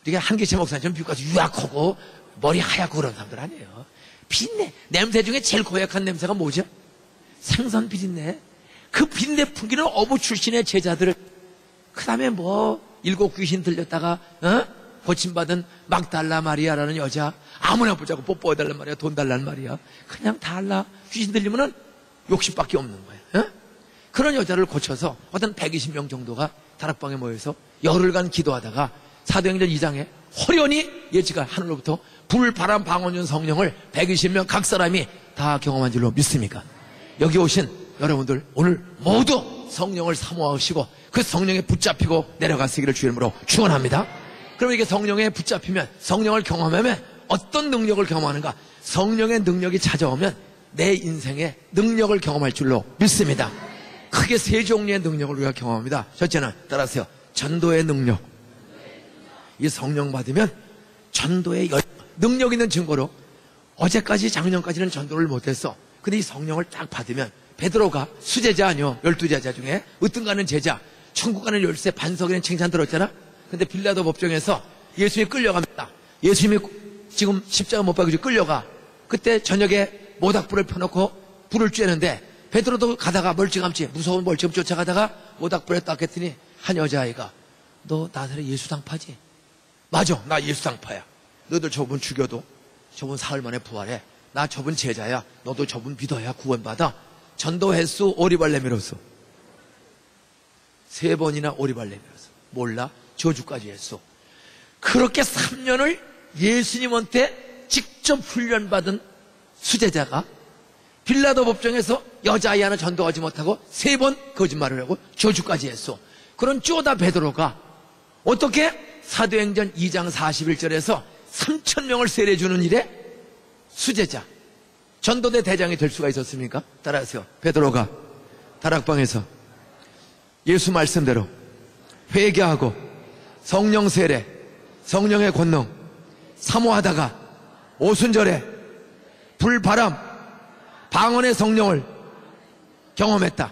이게 한기채 목사님처럼 미국가서 유약하고 머리 하얗고 그런 사람들 아니에요. 비린내, 냄새 중에 제일 고약한 냄새가 뭐죠? 생선 비린내. 그 비린내 풍기는 어부 출신의 제자들을, 그 다음에 뭐 7 귀신 들렸다가 고침받은 막달라 마리아라는 여자, 아무나 보자고 뽀뽀해달란 말이야, 돈 달란 말이야. 그냥 달라. 귀신 들리면은 욕심밖에 없는 거예요. 그런 여자를 고쳐서 어떤 120명 정도가 다락방에 모여서 열흘간 기도하다가 사도행전 2장에 호련히 예지가 하늘로부터 불, 바람, 방언 준 성령을 120명 각 사람이 다 경험한 줄로 믿습니까? 여기 오신 여러분들 오늘 모두 성령을 사모하시고 그 성령에 붙잡히고 내려가시기를 주의 이름으로 축원합니다. 그럼 이게 성령에 붙잡히면, 성령을 경험하면 어떤 능력을 경험하는가? 성령의 능력이 찾아오면 내 인생의 능력을 경험할 줄로 믿습니다. 크게 3종류의 능력을 우리가 경험합니다. 첫째는 따라하세요. 전도의 능력. 이 성령 받으면 전도의 능력 있는 증거로, 어제까지 작년까지는 전도를 못했어. 근데 이 성령을 딱 받으면, 베드로가 수제자 아니요, 12제자 중에 으뜸 가는 제자, 천국 가는 열쇠, 반석이라는 칭찬 들었잖아. 근데 빌라도 법정에서 예수님이 끌려갑니다. 예수님이 지금 십자가 못 박히고 끌려가. 그때 저녁에 모닥불을 펴놓고 불을 쬐는데 베드로도 가다가 멀찌감치, 무서운 멀찌감치 쫓아가다가 모닥불에 딱 했더니 한 여자아이가, 너 나사렛 예수 당파지? 맞아, 나 예수 당파야. 너희들 저분 죽여도 저분 사흘 만에 부활해. 나 저분 제자야. 너도 저분 믿어야 구원받아. 전도 횟수 오리발 내밀었어. 3번이나 오리발 내밀었어. 몰라? 저주까지 했어. 그렇게 3년을 예수님한테 직접 훈련받은 수제자가 빌라도 법정에서 여자아이 하나 전도하지 못하고 3번 거짓말을 하고 저주까지 했어. 그런 쪼다 베드로가 어떻게 사도행전 2장 41절에서 3,000명을 세례주는 일에 수제자, 전도대 대장이 될 수가 있었습니까? 따라하세요. 베드로가 다락방에서 예수 말씀대로 회개하고 성령 세례, 성령의 권능 사모하다가 오순절에 불, 바람, 방언의 성령을 경험했다.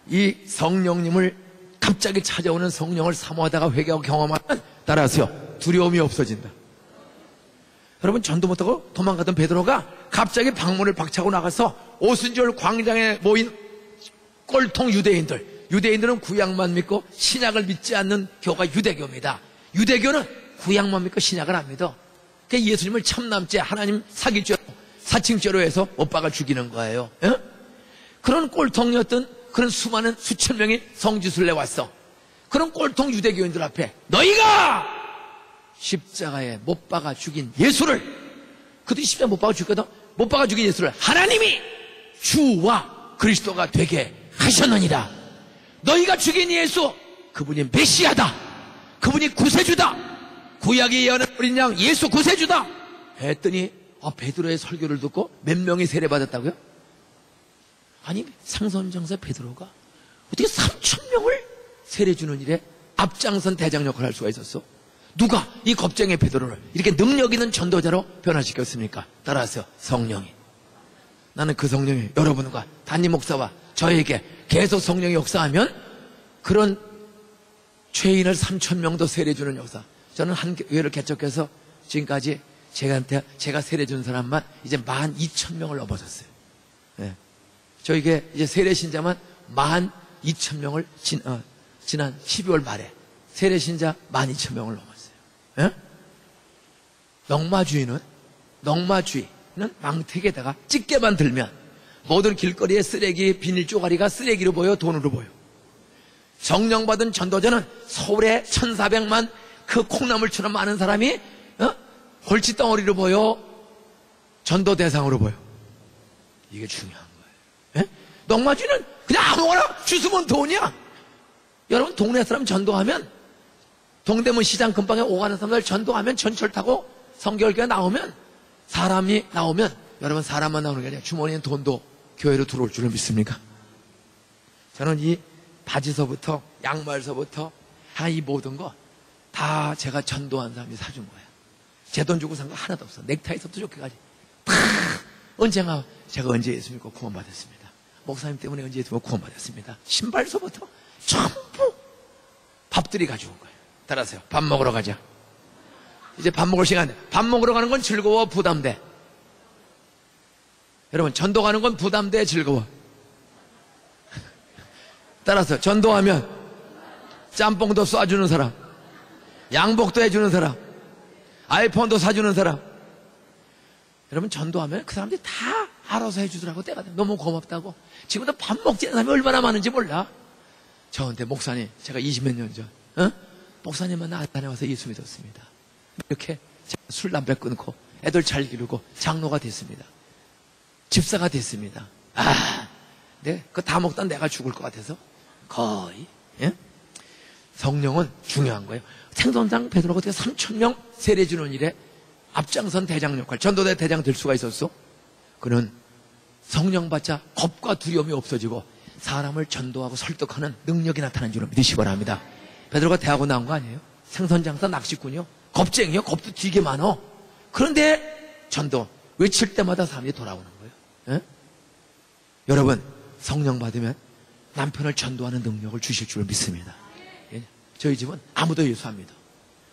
이 성령님을, 갑자기 찾아오는 성령을 사모하다가 회개하고 경험하면, 따라하세요, 두려움이 없어진다. 여러분, 전도 못하고 도망가던 베드로가 갑자기 방문을 박차고 나가서 오순절 광장에 모인 꼴통 유대인들은 구약만 믿고 신약을 믿지 않는 교가 유대교입니다. 유대교는 구약만 믿고 신약을 안 믿어. 그러니까 예수님을 참남죄, 하나님 사기죄로, 사칭죄로 해서 오빠가 죽이는 거예요. 그런 꼴통이었던 그런 수많은 수천 명이 성지순례 왔어. 그런 꼴통 유대교인들 앞에 너희가 십자가에 못 박아 죽인 예수를, 그들이 십자가에 못 박아 죽거든. 못 박아 죽인 예수를 하나님이 주와 그리스도가 되게 하셨느니라. 너희가 죽인 예수, 그분이 메시아다. 그분이 구세주다. 구약에 예언한 어린 양 예수 구세주다 했더니 베드로의 설교를 듣고 몇 명이 세례받았다고요? 아니, 상선정사 베드로가 어떻게 3,000명을 세례주는 일에 앞장선 대장 역할을 할 수가 있었어? 누가 이 겁쟁이 베드로를 이렇게 능력 있는 전도자로 변화시켰습니까? 따라하세요. 성령이. 나는 그 성령이 여러분과 담임 목사와 저에게 계속 성령이 역사하면 그런 죄인을 3,000명도 세례주는 역사. 저는 한 교회를 개척해서 지금까지 제가 세례준 사람만 이제 12,000명을 넘어섰어요. 예. 저에게 이제 세례신자만 12,000명을 지난 12월 말에 세례신자 12,000명을 넘었어요. 예? 넉마주의는 망태에다가 찌개만 들면 모든 길거리에 쓰레기, 비닐 쪼가리가 쓰레기로 보여, 돈으로 보여. 성령 받은 전도자는 서울에 1,400만 그 콩나물처럼 많은 사람이 골칫덩어리로 보여, 전도 대상으로 보여. 이게 중요한 거예요. 예? 넉마주의는 그냥 아무거나 주스면 돈이야. 여러분 동네 사람 전도하면, 동대문 시장 근방에 오가는 사람들 전도하면, 전철 타고 성결교회 나오면, 사람이 나오면, 여러분 사람만 나오는 게 아니라 주머니에 돈도 교회로 들어올 줄을 믿습니까? 저는 이 바지서부터 양말서부터 이 모든 거 다 제가 전도한 사람이 사준 거야. 제 돈 주고 산 거 하나도 없어. 넥타이서부터 좋게까지 다 언젠가 제가 언제 예수 믿고 구원받았습니다. 목사님 때문에 언제 예수 믿고 구원받았습니다. 신발서부터 전부 밥들이 가져온 거예요. 따라하세요. 밥 먹으러 가자. 이제 밥 먹을 시간. 밥 먹으러 가는 건 즐거워, 부담돼? 여러분 전도 가는 건 부담돼, 즐거워? 따라서 전도하면 짬뽕도 쏴주는 사람, 양복도 해주는 사람, 아이폰도 사주는 사람. 여러분 전도하면 그 사람들이 다 알아서 해주더라고. 때가 되면 너무 고맙다고. 지금도 밥 먹지 않는 사람이 얼마나 많은지 몰라. 저한테 목사님, 제가 20몇 년 전 목사님 만나 다녀와서 예수 믿었습니다. 이렇게 술 담배 끊고 애들 잘 기르고 장로가 됐습니다. 집사가 됐습니다. 네, 그거 다 먹다 내가 죽을 것 같아서 거의. 예? 성령은 중요한 거예요. 생선장 베드로가 어떻게 3,000명 세례 주는 일에 앞장선 대장 역할, 전도대 대장 될 수가 있었어? 그는 성령 받자 겁과 두려움이 없어지고 사람을 전도하고 설득하는 능력이 나타난 줄을 믿으시기 바랍니다. 베드로가 대학원 나온 거 아니에요? 생선장사 낚시꾼이요? 겁쟁이요? 겁도 되게 많어. 그런데 전도 외칠 때마다 사람들이 돌아오는 거예요. 예? 여러분 성령 받으면 남편을 전도하는 능력을 주실 줄을 믿습니다. 예? 저희 집은 아무도 예수 안 믿어.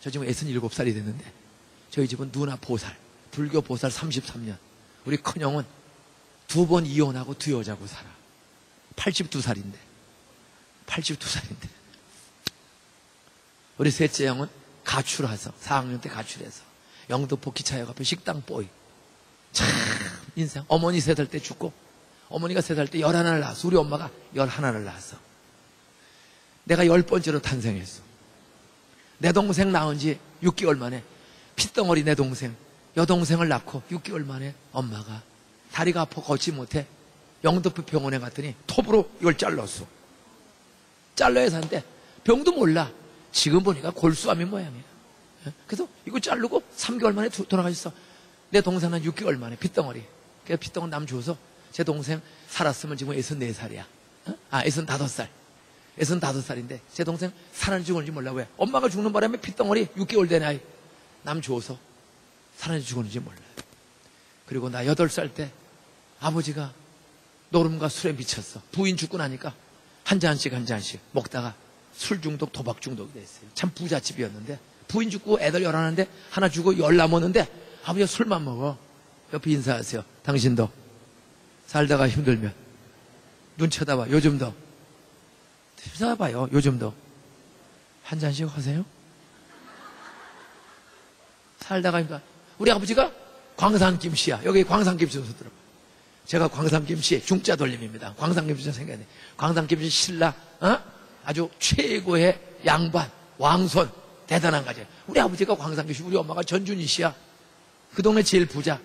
저 지금 67살이 됐는데 저희 집은 누나 보살, 불교 보살 33년. 우리 큰형은 2번 이혼하고 2여자고 살아. 82살인데 우리 셋째 형은 가출해서 4학년 때 가출해서 영등포 기차역 앞에 식당 뽀이. 참 인생. 어머니 3살 때 죽고 어머니가 3살 때 11을 낳았어. 우리 엄마가 11을 낳았어. 내가 10번째로 탄생했어. 내 동생 낳은 지 6개월 만에 핏덩어리 내 동생, 여동생을 낳고 6개월 만에 엄마가 다리가 아파 걷지 못해 영등포 병원에 갔더니 톱으로 이걸 잘랐어. 잘라야 사는데 병도 몰라. 지금 보니까 골수암인 모양이야. 그래서 이거 자르고 3개월 만에 돌아가셨어. 내 동생은 6개월 만에 핏덩어리. 그래서 핏덩어리 남 줘서 제 동생 살았으면 지금 64살이야. 65살. 65살인데 제 동생 살았는지 죽었는지 몰라. 왜? 엄마가 죽는 바람에 핏덩어리 6개월 된 아이 남 줘서 살았는지 죽었는지 몰라. 그리고 나 8살 때 아버지가 노름과 술에 미쳤어. 부인 죽고 나니까 한 잔씩 먹다가 술 중독, 도박 중독이 됐어요. 참 부잣집이었는데 부인 죽고 애들 11인데 하나 죽고 10 남았는데 아버지가 술만 먹어. 옆에 인사하세요. 당신도 살다가 힘들면 눈 쳐다봐. 요즘도 쳐다봐요. 요즘도 한 잔씩 하세요. 살다가 힘들어. 우리 아버지가 광산김씨야. 여기 광산김씨 좀 들어봐. 제가 광산김씨 중자 돌림입니다. 광산김씨 생각해야 돼. 광산김씨 신라 아주 최고의 양반 왕손 대단한 가지. 우리 아버지가 광산김씨, 우리 엄마가 전준희씨야. 그 동네 제일 부자.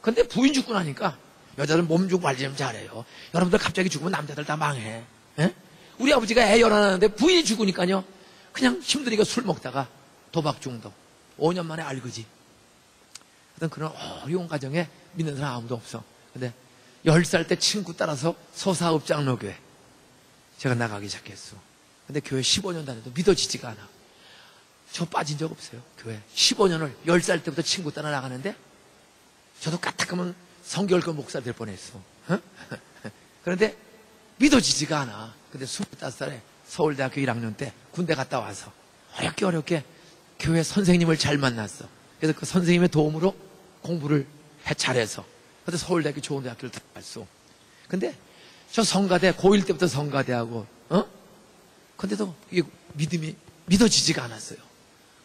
근데 부인 죽고 나니까 여자들 몸 주고 관리 좀 잘해요. 여러분들 갑자기 죽으면 남자들 다 망해. 에? 우리 아버지가 애 열어놨는데 부인이 죽으니까요 그냥 힘드니까 술 먹다가 도박 중독. 5년 만에 알거지. 하여튼 그런 어려운 가정에 믿는 사람 아무도 없어. 근데 10살 때 친구 따라서 소사읍 장로교회 제가 나가기 시작했어. 근데 교회 15년 다녀도 믿어지지가 않아. 저 빠진 적 없어요. 교회 15년을 10살 때부터 친구 따라 나가는데 저도 까딱하면 성결교 목사 될 뻔했어. 그런데 믿어지지가 않아. 근데 25살에 서울대학교 1학년 때 군대 갔다 와서 어렵게 교회 선생님을 잘 만났어. 그래서 그 선생님의 도움으로 공부를 잘해서 근데 서울대학교 좋은 대학교를 들어갔어. 근데 저 성가대 고1 때부터 성가대하고 근데도 이게 믿음이 믿어지지가 않았어요.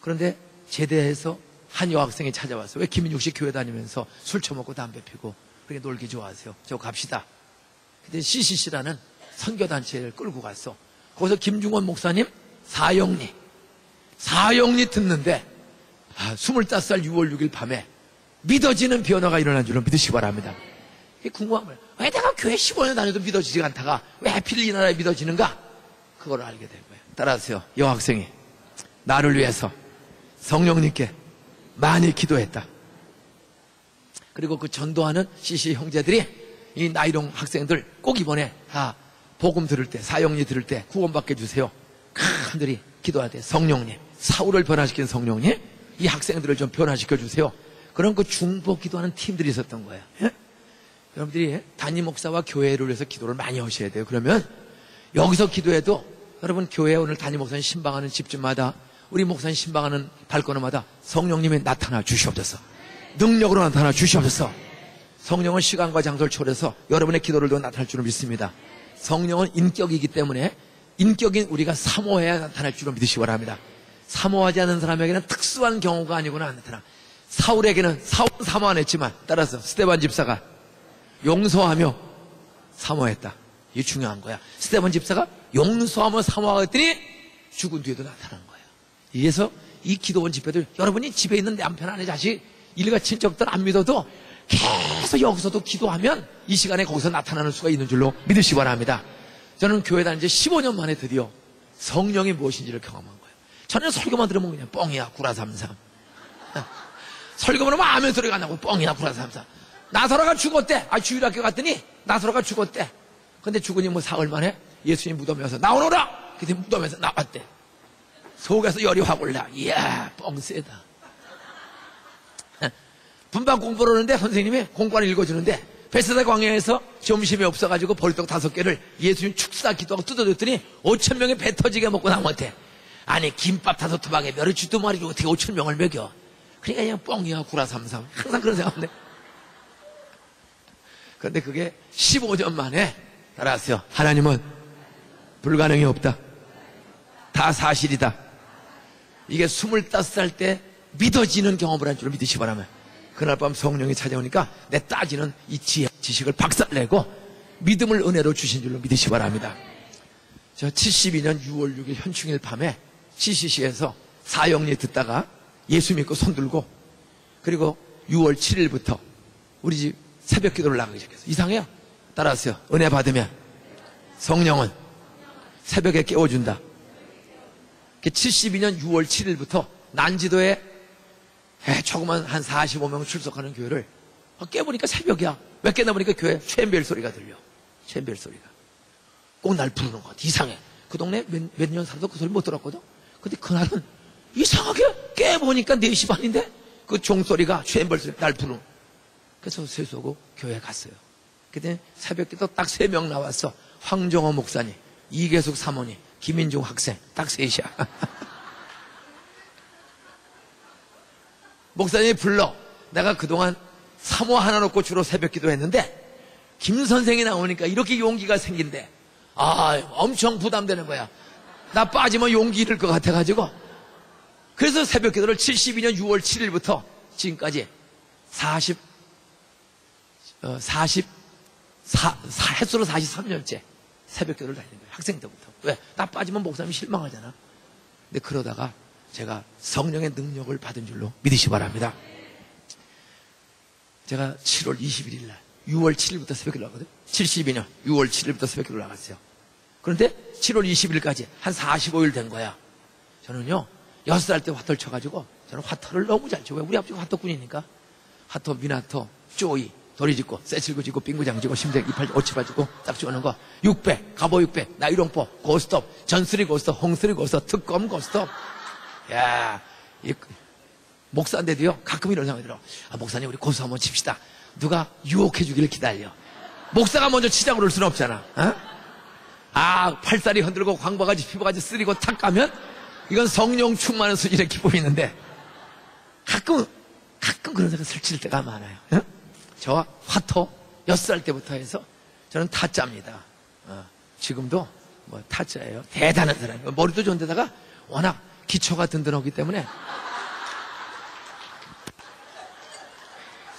그런데 제대해서 한 여학생이 찾아왔어요. 왜 김민juk 씨 교회 다니면서 술 처먹고 담배 피고 그렇게 놀기 좋아하세요? 저 갑시다. 근데 CCC라는 선교단체를 끌고 갔어. 거기서 김중원 목사님 사형리 듣는데 25살 6월 6일 밤에 믿어지는 변화가 일어난 줄로 믿으시기 바랍니다. 이게 궁금한 거예요. 왜 내가 교회 15년 다녀도 믿어지지가 않다가 왜 하필 이 나라에 믿어지는가? 그걸 알게 된 거예요. 따라하세요. 여학생이 나를 위해서 성령님께 많이 기도했다. 그리고 그 전도하는 CC 형제들이 이 나이롱 학생들 꼭 이번에 다 복음 들을 때, 사형리 들을 때 구원받게 해주세요. 간절히 기도할 때 성령님, 사울을 변화시킨 성령님, 이 학생들을 좀 변화시켜 주세요. 그런 그 중보 기도하는 팀들이 있었던 거예요. 예? 여러분들이 담임 목사와 교회를 위해서 기도를 많이 하셔야 돼요. 그러면 여기서 기도해도 여러분 교회 오늘 담임 목사님 신방하는 집집마다 우리 목사님 신방하는 발걸음마다 성령님이 나타나 주시옵소서. 능력으로 나타나 주시옵소서. 성령은 시간과 장소를 초월해서 여러분의 기도를 도 나타날 줄을 믿습니다. 성령은 인격이기 때문에 인격인 우리가 사모해야 나타날 줄을 믿으시기 바랍니다. 사모하지 않는 사람에게는 특수한 경우가 아니구나 나타나. 사울에게는 사울은 사모 안 했지만 따라서 스데반 집사가 용서하며 사모했다. 이게 중요한 거야. 스데반 집사가 용서하며 사모하였더니 죽은 뒤에도 나타난 거야. 이래서 이 기도원 집회들 여러분이 집에 있는 남편 아내 자식 일가 친척들 안 믿어도 계속 여기서도 기도하면 이 시간에 거기서 나타나는 수가 있는 줄로 믿으시기 바랍니다. 저는 교회 다닌 지 15년 만에 드디어 성령이 무엇인지를 경험한 거예요. 저는 설교만 들으면 그냥 뻥이야 구라삼삼. 설교만 하면 아멘 소리가 나고 뻥이야 구라삼삼. 나사로가 죽었대. 주일학교 갔더니 나사로가 죽었대. 근데 죽으니 뭐 사흘 만에 예수님 무덤에 와서 나오너라. 그때 무덤에서 나왔대. 속에서 열이 확 올라. 이야 뻥 세다. 분반 공부를 하는데 선생님이 공부를 읽어주는데 베세다 광야에서 점심이 없어가지고 벌떡 5개를 예수님 축사 기도하고 뜯어줬더니 5,000명이 배 터지게 먹고 남았대. 아니 김밥 5토막에 멸치 2마리로 어떻게 5,000명을 먹여. 그러니까 그냥 뻥이야 구라삼삼. 항상 그런 생각인데. 그런데 그게 15년 만에 따라하세요. 하나님은 불가능이 없다. 다 사실이다. 이게 25살 때 믿어지는 경험을 한 줄로 믿으시기 바랍니다. 그날 밤 성령이 찾아오니까 내 따지는 이 지식을 박살내고 믿음을 은혜로 주신 줄로 믿으시기 바랍니다. 저 72년 6월 6일 현충일 밤에 CCC에서 사형리 듣다가 예수 믿고 손 들고 그리고 6월 7일부터 우리 집 새벽 기도를 나가기 시작했어요. 이상해요. 따라하세요. 은혜 받으면 성령은 새벽에 깨워준다. 72년 6월 7일부터 난지도에 조그만 한 45명 출석하는 교회를 깨보니까 새벽이야. 왜 깨나 보니까 교회 쇤벨 소리가 들려. 쇤벨 소리가. 꼭 날 부르는 것 같아. 이상해. 그 동네 몇 년 살아도 그 소리 못 들었거든. 근데 그날은 이상하게 깨보니까 4시 반인데 그 종소리가 쇤벨 소리 날 부르는. 그래서 세수하고 교회 갔어요. 그때 새벽기도 딱 3명 나왔어. 황정호 목사님, 이계숙 사모님, 김인중 학생 딱 3이야. 목사님이 불러. 내가 그동안 사모 하나 놓고 주로 새벽 기도했는데 김 선생이 나오니까 이렇게 용기가 생긴대. 엄청 부담되는 거야. 나 빠지면 용기 잃을 것 같아가지고. 그래서 새벽 기도를 72년 6월 7일부터 지금까지 횟수로 43년째 새벽 기도를 다니는 거예요. 학생 때부터. 왜? 나 빠지면 목사님이 실망하잖아. 근데 그러다가 제가 성령의 능력을 받은 줄로 믿으시기 바랍니다. 제가 7월 21일 날 6월 7일부터 새벽기도 나거든요. 72년 6월 7일부터 새벽기도 나갔어요. 그런데 7월 20일까지 한 45일 된 거야. 저는요 6살 때 화터를 쳐가지고 저는 화터를 너무 잘 쳐. 왜? 우리 아버지가 화터꾼이니까. 화터, 미나터, 쪼이, 도리 짓고 쇠칠구 짓고 빙구장 짓고 심장 이팔 오치발 짓고 딱 쏘는 거 600, 갑오 600, 나이롱포, 고스톱, 전스리 고스톱, 홍스리 고스톱, 특검 고스톱. 야, 목사인데도요 가끔 이런 생각이 들어. 목사님 우리 고수 한번 칩시다. 누가 유혹해 주기를 기다려. 목사가 먼저 치자고 그럴 수는 없잖아. 팔다리 흔들고 광바가지 피부가지 쓰리고 탁 가면 이건 성령 충만한 수준의 기쁨이 있는데 가끔 그런 생각 슬칠 때가 많아요. 저 화토 6살 때부터 해서 저는 타짜입니다. 지금도 뭐 타짜예요. 대단한 사람이에요. 머리도 좋은데다가 워낙 기초가 든든하기 때문에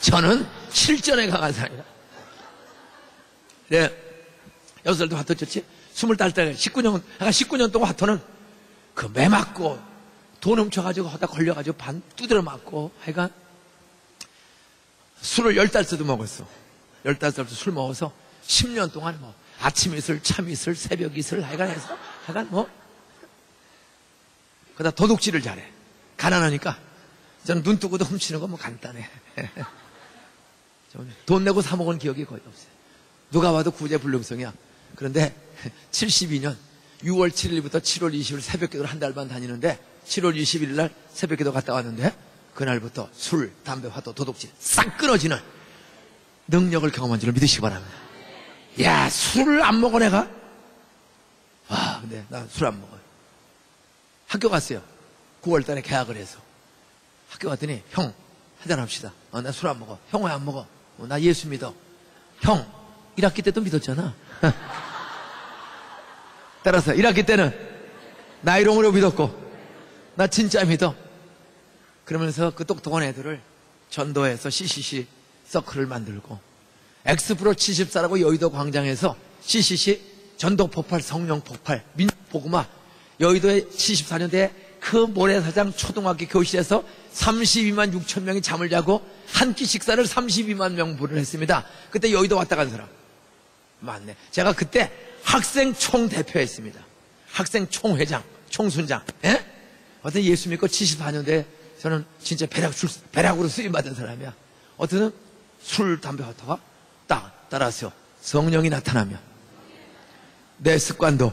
저는 실전에 강한 사람이다. 네, 6살 때 화토 쳤지? 20살 19년 동안 화토는 그 매 맞고 돈 훔쳐가지고 하다 걸려가지고 반 두드려 맞고 하여간 술을 15살도 먹었어. 15살부터 술 먹어서 10년 동안 뭐 아침 이슬, 참 이슬, 새벽 이슬 하여간 해서 하여간 뭐 그러다 도둑질을 잘해. 가난하니까 저는 눈 뜨고도 훔치는 거 뭐 간단해. 돈 내고 사 먹은 기억이 거의 없어요. 누가 봐도 구제불능성이야. 그런데 72년 6월 7일부터 7월 20일 새벽기도를 한 달 반 다니는데 7월 21일 날 새벽기도 갔다 왔는데 그날부터 술, 담배, 화도, 도둑질 싹 끊어지는 능력을 경험한 줄을 믿으시기 바랍니다. 야, 술을 안 먹어 내가? 근데 나 술 안 먹어요. 학교 갔어요. 9월 달에 계약을 해서 학교 갔더니 형 한잔 합시다. 나 술 안 먹어. 형 왜 안 먹어? 나 예수 믿어. 형 1학기 때도 믿었잖아. 따라서 1학기 때는 나이롱으로 믿었고 나 진짜 믿어. 그러면서 그 똑똑한 애들을 전도해서 CCC 서클을 만들고 엑스프로 74라고 여의도 광장에서 CCC 전도 폭발, 성령 폭발, 민복음화 여의도의 74년대에 그 모래사장 초등학교 교실에서 32만 6천 명이 잠을 자고 한 끼 식사를 32만 명분을 했습니다. 그때 여의도 왔다 간 사람 맞네. 제가 그때 학생 총대표했습니다. 학생 총회장, 총순장. 예? 어떤 예수 믿고 74년대에 저는 진짜 배락으로 쓰임받은 사람이야. 어떤 술, 담배, 화토가 딱 따라서 성령이 나타나면 내 습관도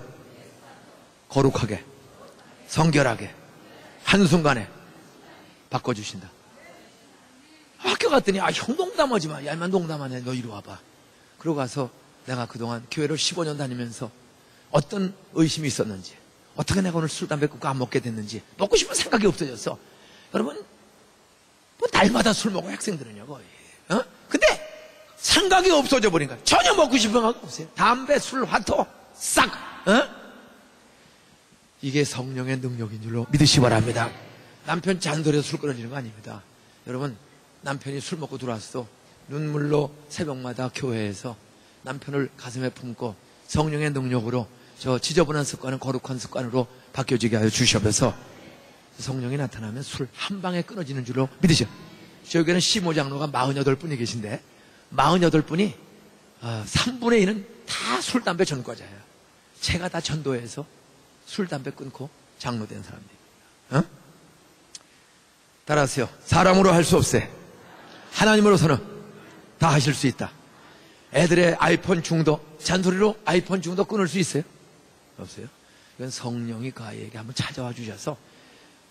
거룩하게, 성결하게 한순간에 바꿔주신다. 학교 갔더니 형 농담하지 마. 야, 인마 농담하네. 너 이리 와봐. 그러고 가서 내가 그동안 교회를 15년 다니면서 어떤 의심이 있었는지, 어떻게 내가 오늘 술, 담배 끊고 안 먹게 됐는지, 먹고 싶은 생각이 없어졌어. 여러분, 뭐 날마다 술 먹고 학생들은요, 거의. 근데 생각이 없어져 버리니까 전혀 먹고 싶은 생각이 없어요. 담배, 술, 화토, 싹. 이게 성령의 능력인 줄로 믿으시기 바랍니다. 남편 잔소리에서 술 끊어지는 거 아닙니다. 여러분, 남편이 술 먹고 들어왔어. 눈물로 새벽마다 교회에서 남편을 가슴에 품고 성령의 능력으로 저 지저분한 습관은 거룩한 습관으로 바뀌어지게 하여 주시옵소서. 성령이 나타나면 술 한 방에 끊어지는 줄로 믿으시오. 저희 교회는 시모장로가 48분이 계신데 48분이 3분의 1은 다 술, 담배 전과자예요. 제가 다 전도해서 술, 담배 끊고 장로된 사람들입니다. 따라하세요. 사람으로 할 수 없어요. 하나님으로서는 다 하실 수 있다. 애들의 아이폰 중독, 잔소리로 아이폰 중독 끊을 수 있어요? 없어요? 이건 성령이 그 아이에게 한번 찾아와 주셔서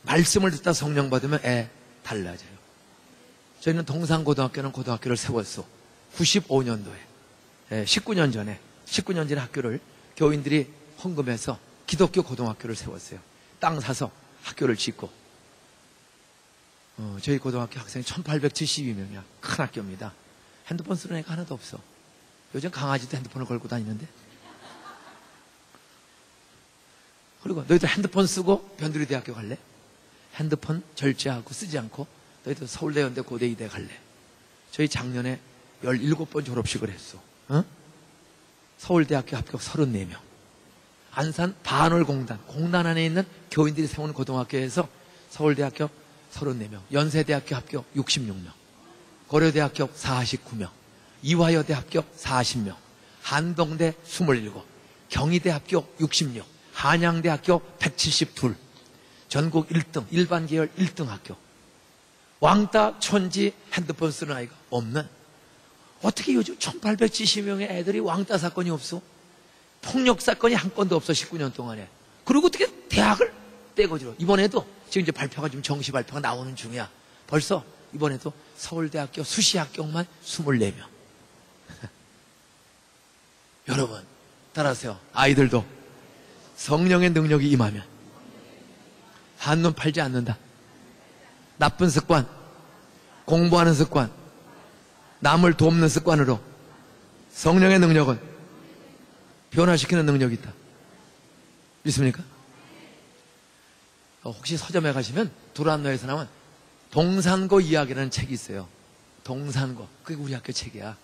말씀을 듣다 성령 받으면 애 달라져요. 저희는 동산고등학교는 고등학교를 세웠어. 95년도에 19년 전에 학교를 교인들이 헌금해서 기독교 고등학교를 세웠어요. 땅 사서 학교를 짓고 저희 고등학교 학생이 1872명이야. 큰 학교입니다. 핸드폰 쓰는 애가 하나도 없어. 요즘 강아지도 핸드폰을 걸고 다니는데. 그리고 너희들 핸드폰 쓰고 변두리 대학교 갈래? 핸드폰 절제하고 쓰지 않고 너희들 서울대, 연대, 고대, 이대 갈래? 저희 작년에 17번 졸업식을 했어. 서울대학교 합격 34명. 안산 반월공단, 공단 안에 있는 교인들이 세운 고등학교에서 서울대학교 34명, 연세대학교 합격 66명, 고려대학교 49명, 이화여대 합격 40명, 한동대 27, 경희대 합격 66, 한양대 합격 172, 전국 1등, 일반 계열 1등 학교. 왕따, 천지, 핸드폰 쓰는 아이가 없는, 어떻게 요즘 1870명의 애들이 왕따 사건이 없어? 폭력 사건이 한 건도 없어, 19년 동안에. 그리고 어떻게 대학을 떼거지로. 이번에도 지금 이제 발표가 좀 정시 발표가 나오는 중이야. 벌써 이번에도 서울대학교 수시 합격만 24명. 여러분, 따라하세요. 아이들도 성령의 능력이 임하면 한눈 팔지 않는다. 나쁜 습관, 공부하는 습관, 남을 돕는 습관으로 성령의 능력은 변화시키는 능력이 있다. 믿습니까? 혹시 서점에 가시면 두란노에서 나온 동산고 이야기라는 책이 있어요. 동산고. 그게 우리 학교 책이야.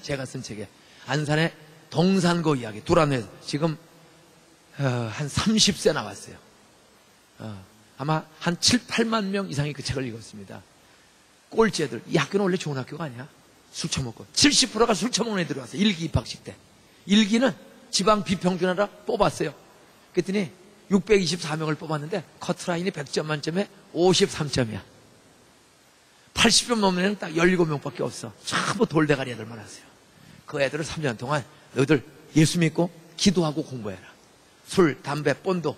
제가 쓴 책이야. 안산의 동산고 이야기. 두란노에서. 지금 한 30세 나왔어요. 아마 한 7, 8만 명 이상이 그 책을 읽었습니다. 꼴찌애들. 이 학교는 원래 좋은 학교가 아니야. 술 처먹고. 70%가 술 처먹는 애들이 왔어요. 1기 입학식 때. 1기는 지방 비평준하라 뽑았어요. 그랬더니 624명을 뽑았는데 커트라인이 100점 만점에 53점이야. 80점 넘는 애는 딱 17명밖에 없어. 전부 돌대가리 애들만 왔어요. 그 애들을 3년 동안 너희들 예수 믿고 기도하고 공부해라. 술, 담배, 본도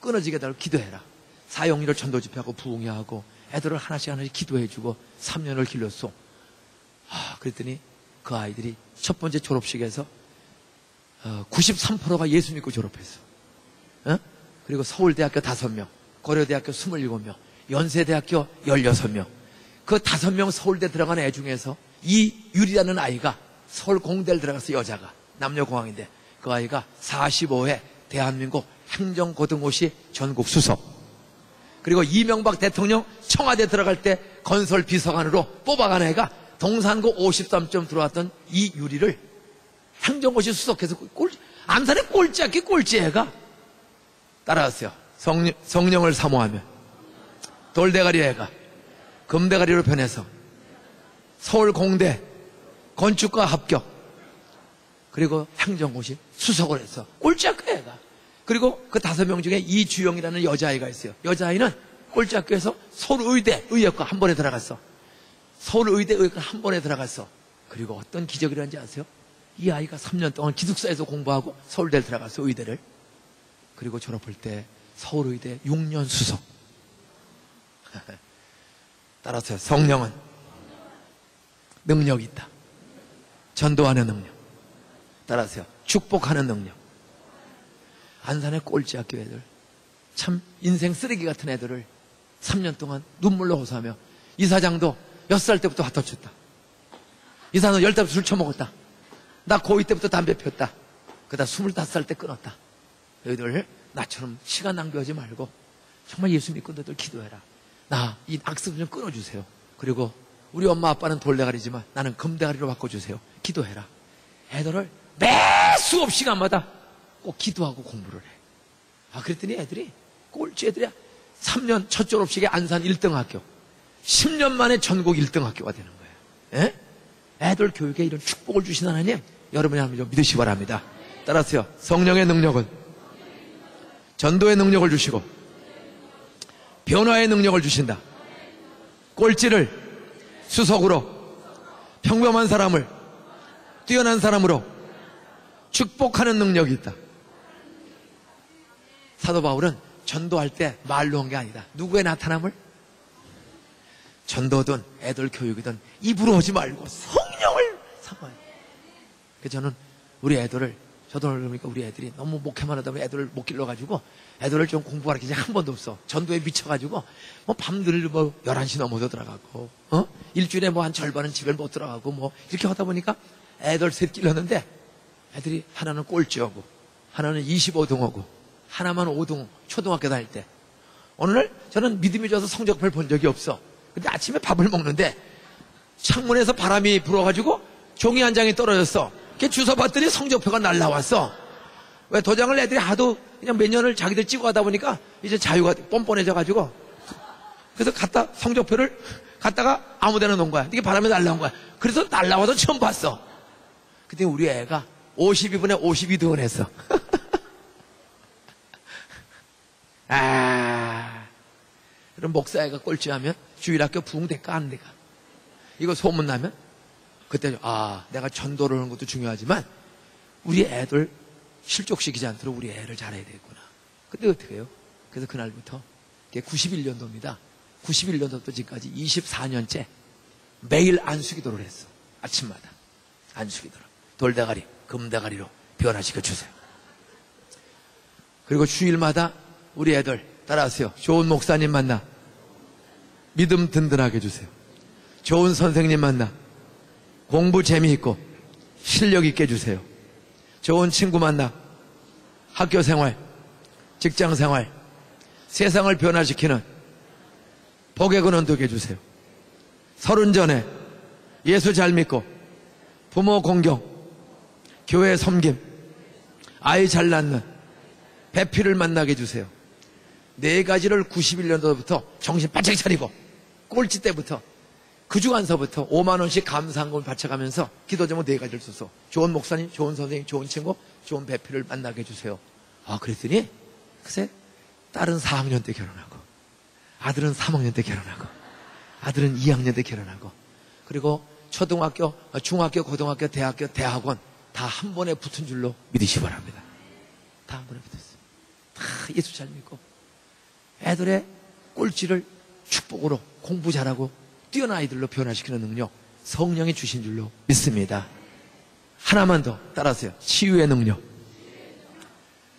끊어지게 달고 기도해라. 사용일을 전도 집회하고 부흥회하고 애들을 하나씩 기도해주고 3년을 길렀어. 그랬더니 그 아이들이 첫 번째 졸업식에서 93%가 예수 믿고 졸업했어. 그리고 서울대학교 5명, 고려대학교 27명, 연세대학교 16명. 그 5명 서울대 들어간 애 중에서 이유리라는 아이가 서울 공대를 들어가서 여자가 남녀공학인데 그 아이가 45회 대한민국 행정고등고시 전국 수석. 그리고 이명박 대통령 청와대 들어갈 때 건설 비서관으로 뽑아간 애가 동산고 53점 들어왔던 이유리를 행정고시 수석해서 안산의 꼴찌학기 꼴찌애가 따라왔어요. 성령을 사모하면 돌대가리 애가 금대가리로 변해서 서울 공대 건축과 합격, 그리고 행정고시 수석을 했어. 꼴찌학교 애가. 그리고 그 5명 중에 이주영이라는 여자아이가 있어요. 여자아이는 꼴찌학교에서 서울의대 의학과 한 번에 들어갔어. 서울의대 의학과 한 번에 들어갔어. 그리고 어떤 기적이라는지 아세요? 이 아이가 3년 동안 기숙사에서 공부하고 서울대를 들어갔어. 의대를. 그리고 졸업할 때 서울의대 6년 수석. 따라서 성령은 능력이 있다. 전도하는 능력. 따라서요. 축복하는 능력. 안산의 꼴찌학교 애들, 참 인생 쓰레기 같은 애들을 3년 동안 눈물로 호소하며, 이사장도 6살 때부터 핫터쳤다. 이사장도 10살 때부터 술 처먹었다. 나 고2 때부터 담배 피웠다. 그러다 25살 때 끊었다. 너희들 나처럼 시간 낭비하지 말고 정말 예수 믿고 너희들 기도해라. 나 이 악습 좀 끊어주세요. 그리고 우리 엄마 아빠는 돌대가리지만 나는 금대가리로 바꿔주세요. 기도해라. 애들을 매 수업 시간마다 꼭 기도하고 공부를 해. 그랬더니 애들이 꼴찌 애들이야. 3년 첫 졸업식에 안산 1등 학교, 10년 만에 전국 1등 학교가 되는 거예요. 에? 애들 교육에 이런 축복을 주신 하나님, 여러분이 하나님 좀 믿으시기 바랍니다. 따라서요. 성령의 능력은 전도의 능력을 주시고 변화의 능력을 주신다. 꼴찌를 수석으로, 평범한 사람을 뛰어난 사람으로 축복하는 능력이 있다. 사도 바울은 전도할 때 말로 한 게 아니다. 누구의 나타남을? 전도든 애들 교육이든 입으로 하지 말고 성령을 사모해요. 그래서 저는 우리 애들을, 저도 그러니까 우리 애들이 너무 목회만 하다 보면 애들을 못 길러가지고 애들을 좀 공부하는 게 한 번도 없어. 전도에 미쳐가지고 뭐 밤들 11시 넘어서 들어가고, 일주일에 뭐 한 절반은 집에 못 들어가고 뭐 이렇게 하다 보니까 애들 셋 길렀는데 애들이 하나는 꼴찌하고 하나는 25등하고 하나만 5등, 초등학교 다닐 때. 어느 날 저는 믿음이 좋아서 성적표를 본 적이 없어. 근데 아침에 밥을 먹는데 창문에서 바람이 불어가지고 종이 한 장이 떨어졌어. 걔 주워 봤더니 성적표가 날라왔어. 왜? 도장을 애들이 하도 그냥 몇 년을 자기들 찍어 가다 보니까 이제 자유가 뻔뻔해져가지고, 그래서 성적표를 갖다가 아무 데나 놓은 거야. 이게 바람에 날라온 거야. 그래서 날라와서 처음 봤어. 그때 우리 애가 52분에 52등을 했어. 그럼 목사애가 꼴찌하면 주일학교 부흥대가 안 돼가. 이거 소문나면 그때 내가 전도를 하는 것도 중요하지만 우리 애들 실족시키지 않도록 우리 애를 잘해야 되겠구나. 근데 어떻게 해요? 그래서 그날부터, 91년도입니다. 91년도부터 지금까지 24년째 매일 안수기도를 했어. 아침마다 안수기도를. 돌대가리, 금대가리로 변화시켜 주세요. 그리고 주일마다 우리 애들 따라하세요. 좋은 목사님 만나 믿음 든든하게 해주세요. 좋은 선생님 만나 공부 재미있고 실력 있게 해주세요. 좋은 친구 만나 학교 생활, 직장 생활, 세상을 변화시키는 복의 근원 되게 해주세요. 서른 전에 예수 잘 믿고 부모 공경, 교회 섬김, 아이 잘 낳는 배필을 만나게 해주세요. 네 가지를 91년도부터 정신 바짝 차리고 꼴찌 때부터 그 주간서부터 5만 원씩 감사한금을 바쳐가면서 기도 제목 네 가지를 써서 좋은 목사님, 좋은 선생님, 좋은 친구, 좋은 배필을 만나게 해주세요. 아, 그랬더니 글쎄 딸은 4학년 때 결혼하고 아들은 3학년 때 결혼하고 아들은 2학년 때 결혼하고 그리고 초등학교, 중학교, 고등학교, 대학교, 대학원 다 한 번에 붙은 줄로 믿으시 기 바랍니다. 다 한 번에 붙었어요. 다 예수 잘 믿고 애들의 꼴찌를 축복으로 공부 잘하고 뛰어난 아이들로 변화시키는 능력 성령이 주신 줄로 믿습니다. 하나만 더 따라하세요. 치유의 능력.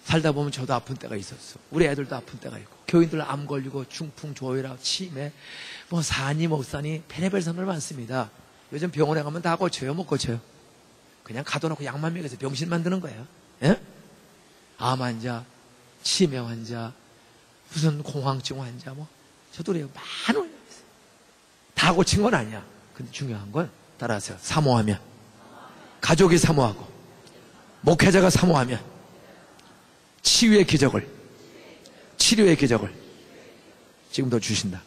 살다 보면 저도 아픈 때가 있었어. 우리 애들도 아픈 때가 있고 교인들 암 걸리고 중풍, 조혈압, 치매 뭐 사니 못 사니 별의별 사람들 많습니다. 요즘 병원에 가면 다 고쳐요? 못 고쳐요? 그냥 가둬놓고 약만 먹여서 병신 만드는 거예요. 예? 암 환자, 치매 환자, 무슨 공황증 환자 뭐 저도 그래요. 많은 다 고친 건 아니야. 근데 중요한 건 따라하세요. 사모하면 가족이 사모하고 목회자가 사모하면 치유의 기적을 치료의 기적을 지금도 주신다.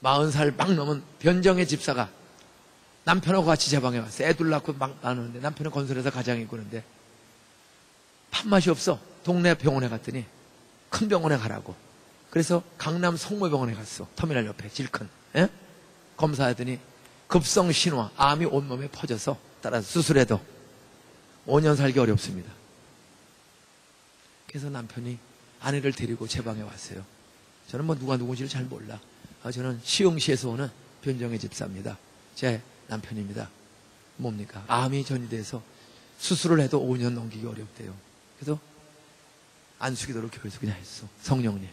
40살 막 넘은 변정의 집사가 남편하고 같이 제 방에 왔어요. 애들 낳고 막 나누는데 남편은 건설에서 가장이 있는데 밥맛이 없어. 동네 병원에 갔더니 큰 병원에 가라고. 그래서 강남 성모병원에 갔어. 터미널 옆에 제일 큰. 예? 검사하더니 급성 신화, 암이 온몸에 퍼져서 따라서 수술해도 5년 살기 어렵습니다. 그래서 남편이 아내를 데리고 제 방에 왔어요. 저는 뭐 누가 누군지를 잘 몰라. 저는 시흥시에서 오는 변정의 집사입니다. 제 남편입니다. 뭡니까? 암이 전이돼서 수술을 해도 5년 넘기기 어렵대요. 그래서 안수기도를 교회에서 그냥 했어. 성령님.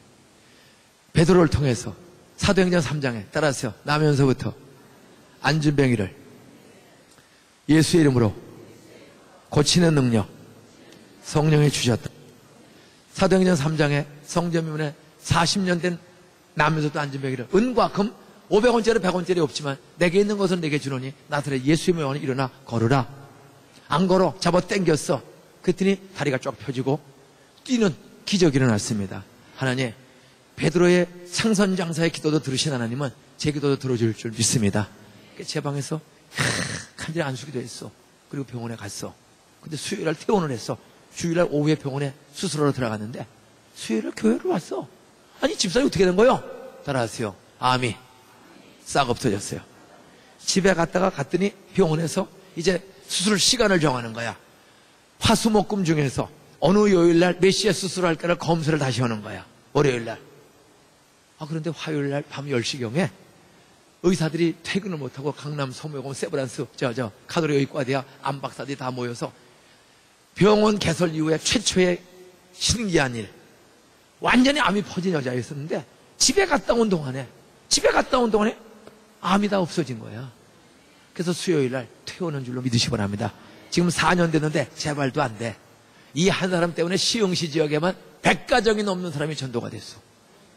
베드로를 통해서 사도행전 3장에 따라서 나면서부터 안진병이를 예수의 이름으로 고치는 능력 성령이 주셨다. 사도행전 3장에 성전미문에 40년 된 나면서도 안진병이를 은과 금 500원짜리 100원짜리 없지만 내게 있는 것은 내게 주노니 나사렛 예수의 명으로 일어나 걸으라. 안 걸어 잡아 당겼어. 그랬더니 다리가 쫙 펴지고 뛰는 기적이 일어났습니다. 하나님 베드로의 상선장사의 기도도 들으신 하나님은 제 기도도 들어줄 줄 믿습니다. 제 방에서 간절히 안수기도 했어. 그리고 병원에 갔어. 근데 수요일날 퇴원을 했어. 주일날 오후에 병원에 수술하러 들어갔는데 수요일날 교회로 왔어. 아니 집사람이 어떻게 된 거요? 따라하세요. 암이 싹 없어졌어요. 집에 갔더니 병원에서 이제 수술 시간을 정하는 거야. 화수목금 중에서 어느 요일날 몇 시에 수술할까를 검사를 다시 하는 거야. 월요일날. 그런데 화요일날 밤 10시경에 의사들이 퇴근을 못하고 강남 성모병원 세브란스 카톨릭 의과대학 암박사들이 다 모여서 병원 개설 이후에 최초의 신기한 일, 완전히 암이 퍼진 여자였었는데 집에 갔다 온 동안에 암이 다 없어진 거야. 그래서 수요일날 퇴원한 줄로 믿으시기 바랍니다. 지금 4년 됐는데 재발도 안 돼. 이 한 사람 때문에 시흥시 지역에만 100가정이 넘는 사람이 전도가 됐어.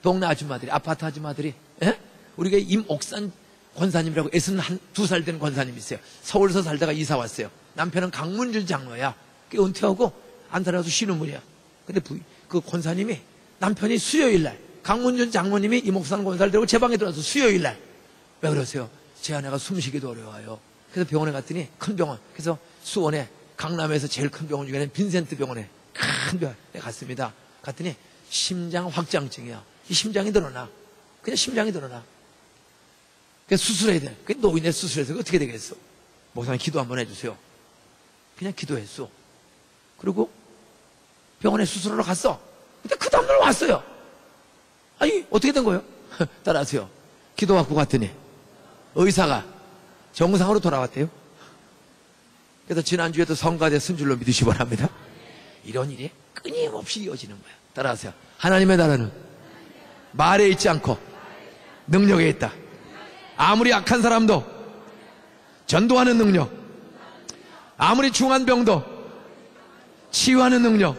동네 아줌마들이, 아파트 아줌마들이, 예? 우리가 임옥산 권사님이라고 62살 된 권사님이 있어요. 서울서 살다가 이사 왔어요. 남편은 강문준 장로야. 은퇴하고 안 살아서 쉬는 분이야. 근데 그 권사님이 남편이 수요일날 강문준 장로님이 임옥산 권사를 데리고 제 방에 들어와서 수요일날 왜 그러세요? 제 아내가 숨쉬기도 어려워요. 그래서 병원에 갔더니 큰 병원. 그래서 수원에 강남에서 제일 큰 병원 중에는 빈센트 병원에 큰 병원에 갔습니다. 갔더니 심장 확장증이야. 이 심장이 늘어나. 그냥 심장이 늘어나. 그래서 수술해야 돼. 그 노인네 수술해서 어떻게 되겠어? 목사님 기도 한번 해주세요. 그냥 기도했어. 그리고 병원에 수술하러 갔어. 근데 그 다음날 왔어요. 아니 어떻게 된 거예요? 따라하세요. 기도받고 갔더니 의사가 정상으로 돌아왔대요. 그래서 지난주에도 성가대 쓴 줄로 믿으시기 바랍니다. 이런 일이 끊임없이 이어지는 거예요. 따라하세요. 하나님의 나라는 말에 있지 않고 능력에 있다. 아무리 악한 사람도 전도하는 능력, 아무리 중한 병도 치유하는 능력,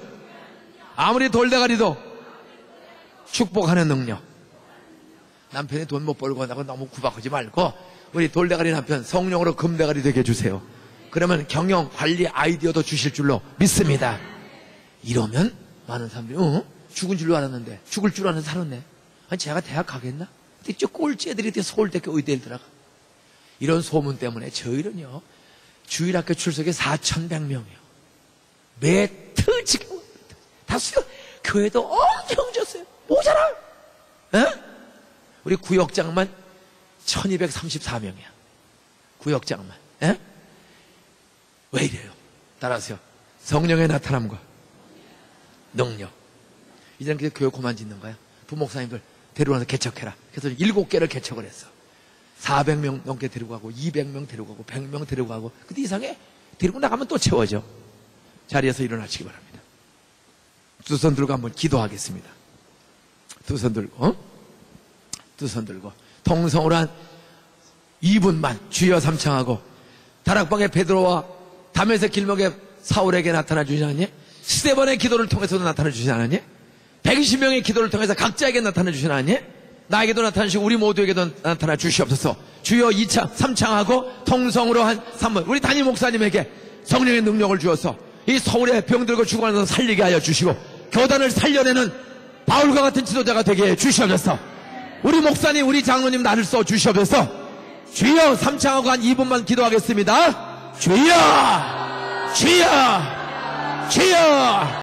아무리 돌대가리도 축복하는 능력. 남편이 돈 못 벌고 나고 너무 구박하지 말고 우리 돌대가리 남편 성령으로 금대가리 되게 해주세요. 그러면 경영, 관리, 아이디어도 주실 줄로 믿습니다. 이러면 많은 사람들이 죽은 줄로 알았는데 죽을 줄 알았는데 살았네. 아니 제가 대학 가겠나? 근데 저 꼴찌 애들이 서울대학교 의대에 들어가. 이런 소문 때문에 저희는요 주일학교 출석이 4,100명이요. 매트 지금 다 수요. 교회도 엄청 졌어요. 모자라. 에? 우리 구역장만 1234명이야. 구역장만. 에? 왜 이래요? 따라하세요. 성령의 나타남과 능력. 이제는 그냥 교회 그만 짓는 거야. 부목사님들 데려와서 개척해라. 그래서 7개를 개척을 했어. 400명 넘게 데리고 가고 200명 데리고 가고 100명 데리고 가고. 근데 이상해. 데리고 나가면 또 채워져. 자리에서 일어나시기 바랍니다. 두 손 들고 한번 기도하겠습니다. 두 손 들고 두 손 들고 통성으로 한 2분만 주여 삼창하고 다락방의 베드로와 다메섹 길목에 사울에게 나타나 주지 않았니? 스데반의 기도를 통해서도 나타나 주지 않았니? 120명의 기도를 통해서 각자에게 나타나 주지 않았니? 나에게도 나타나시고 우리 모두에게도 나타나 주시옵소서. 주여 2창 3창하고 통성으로 한 3분 우리 담임 목사님에게 성령의 능력을 주어서 이 서울에 병들고 죽어가는 것 살리게 하여 주시고 교단을 살려내는 바울과 같은 지도자가 되게 해 주시옵소서. 우리 목사님 우리 장로님 나를 써 주시옵소서. 주여 3창하고 한 2분만 기도하겠습니다. 주여 주여 주여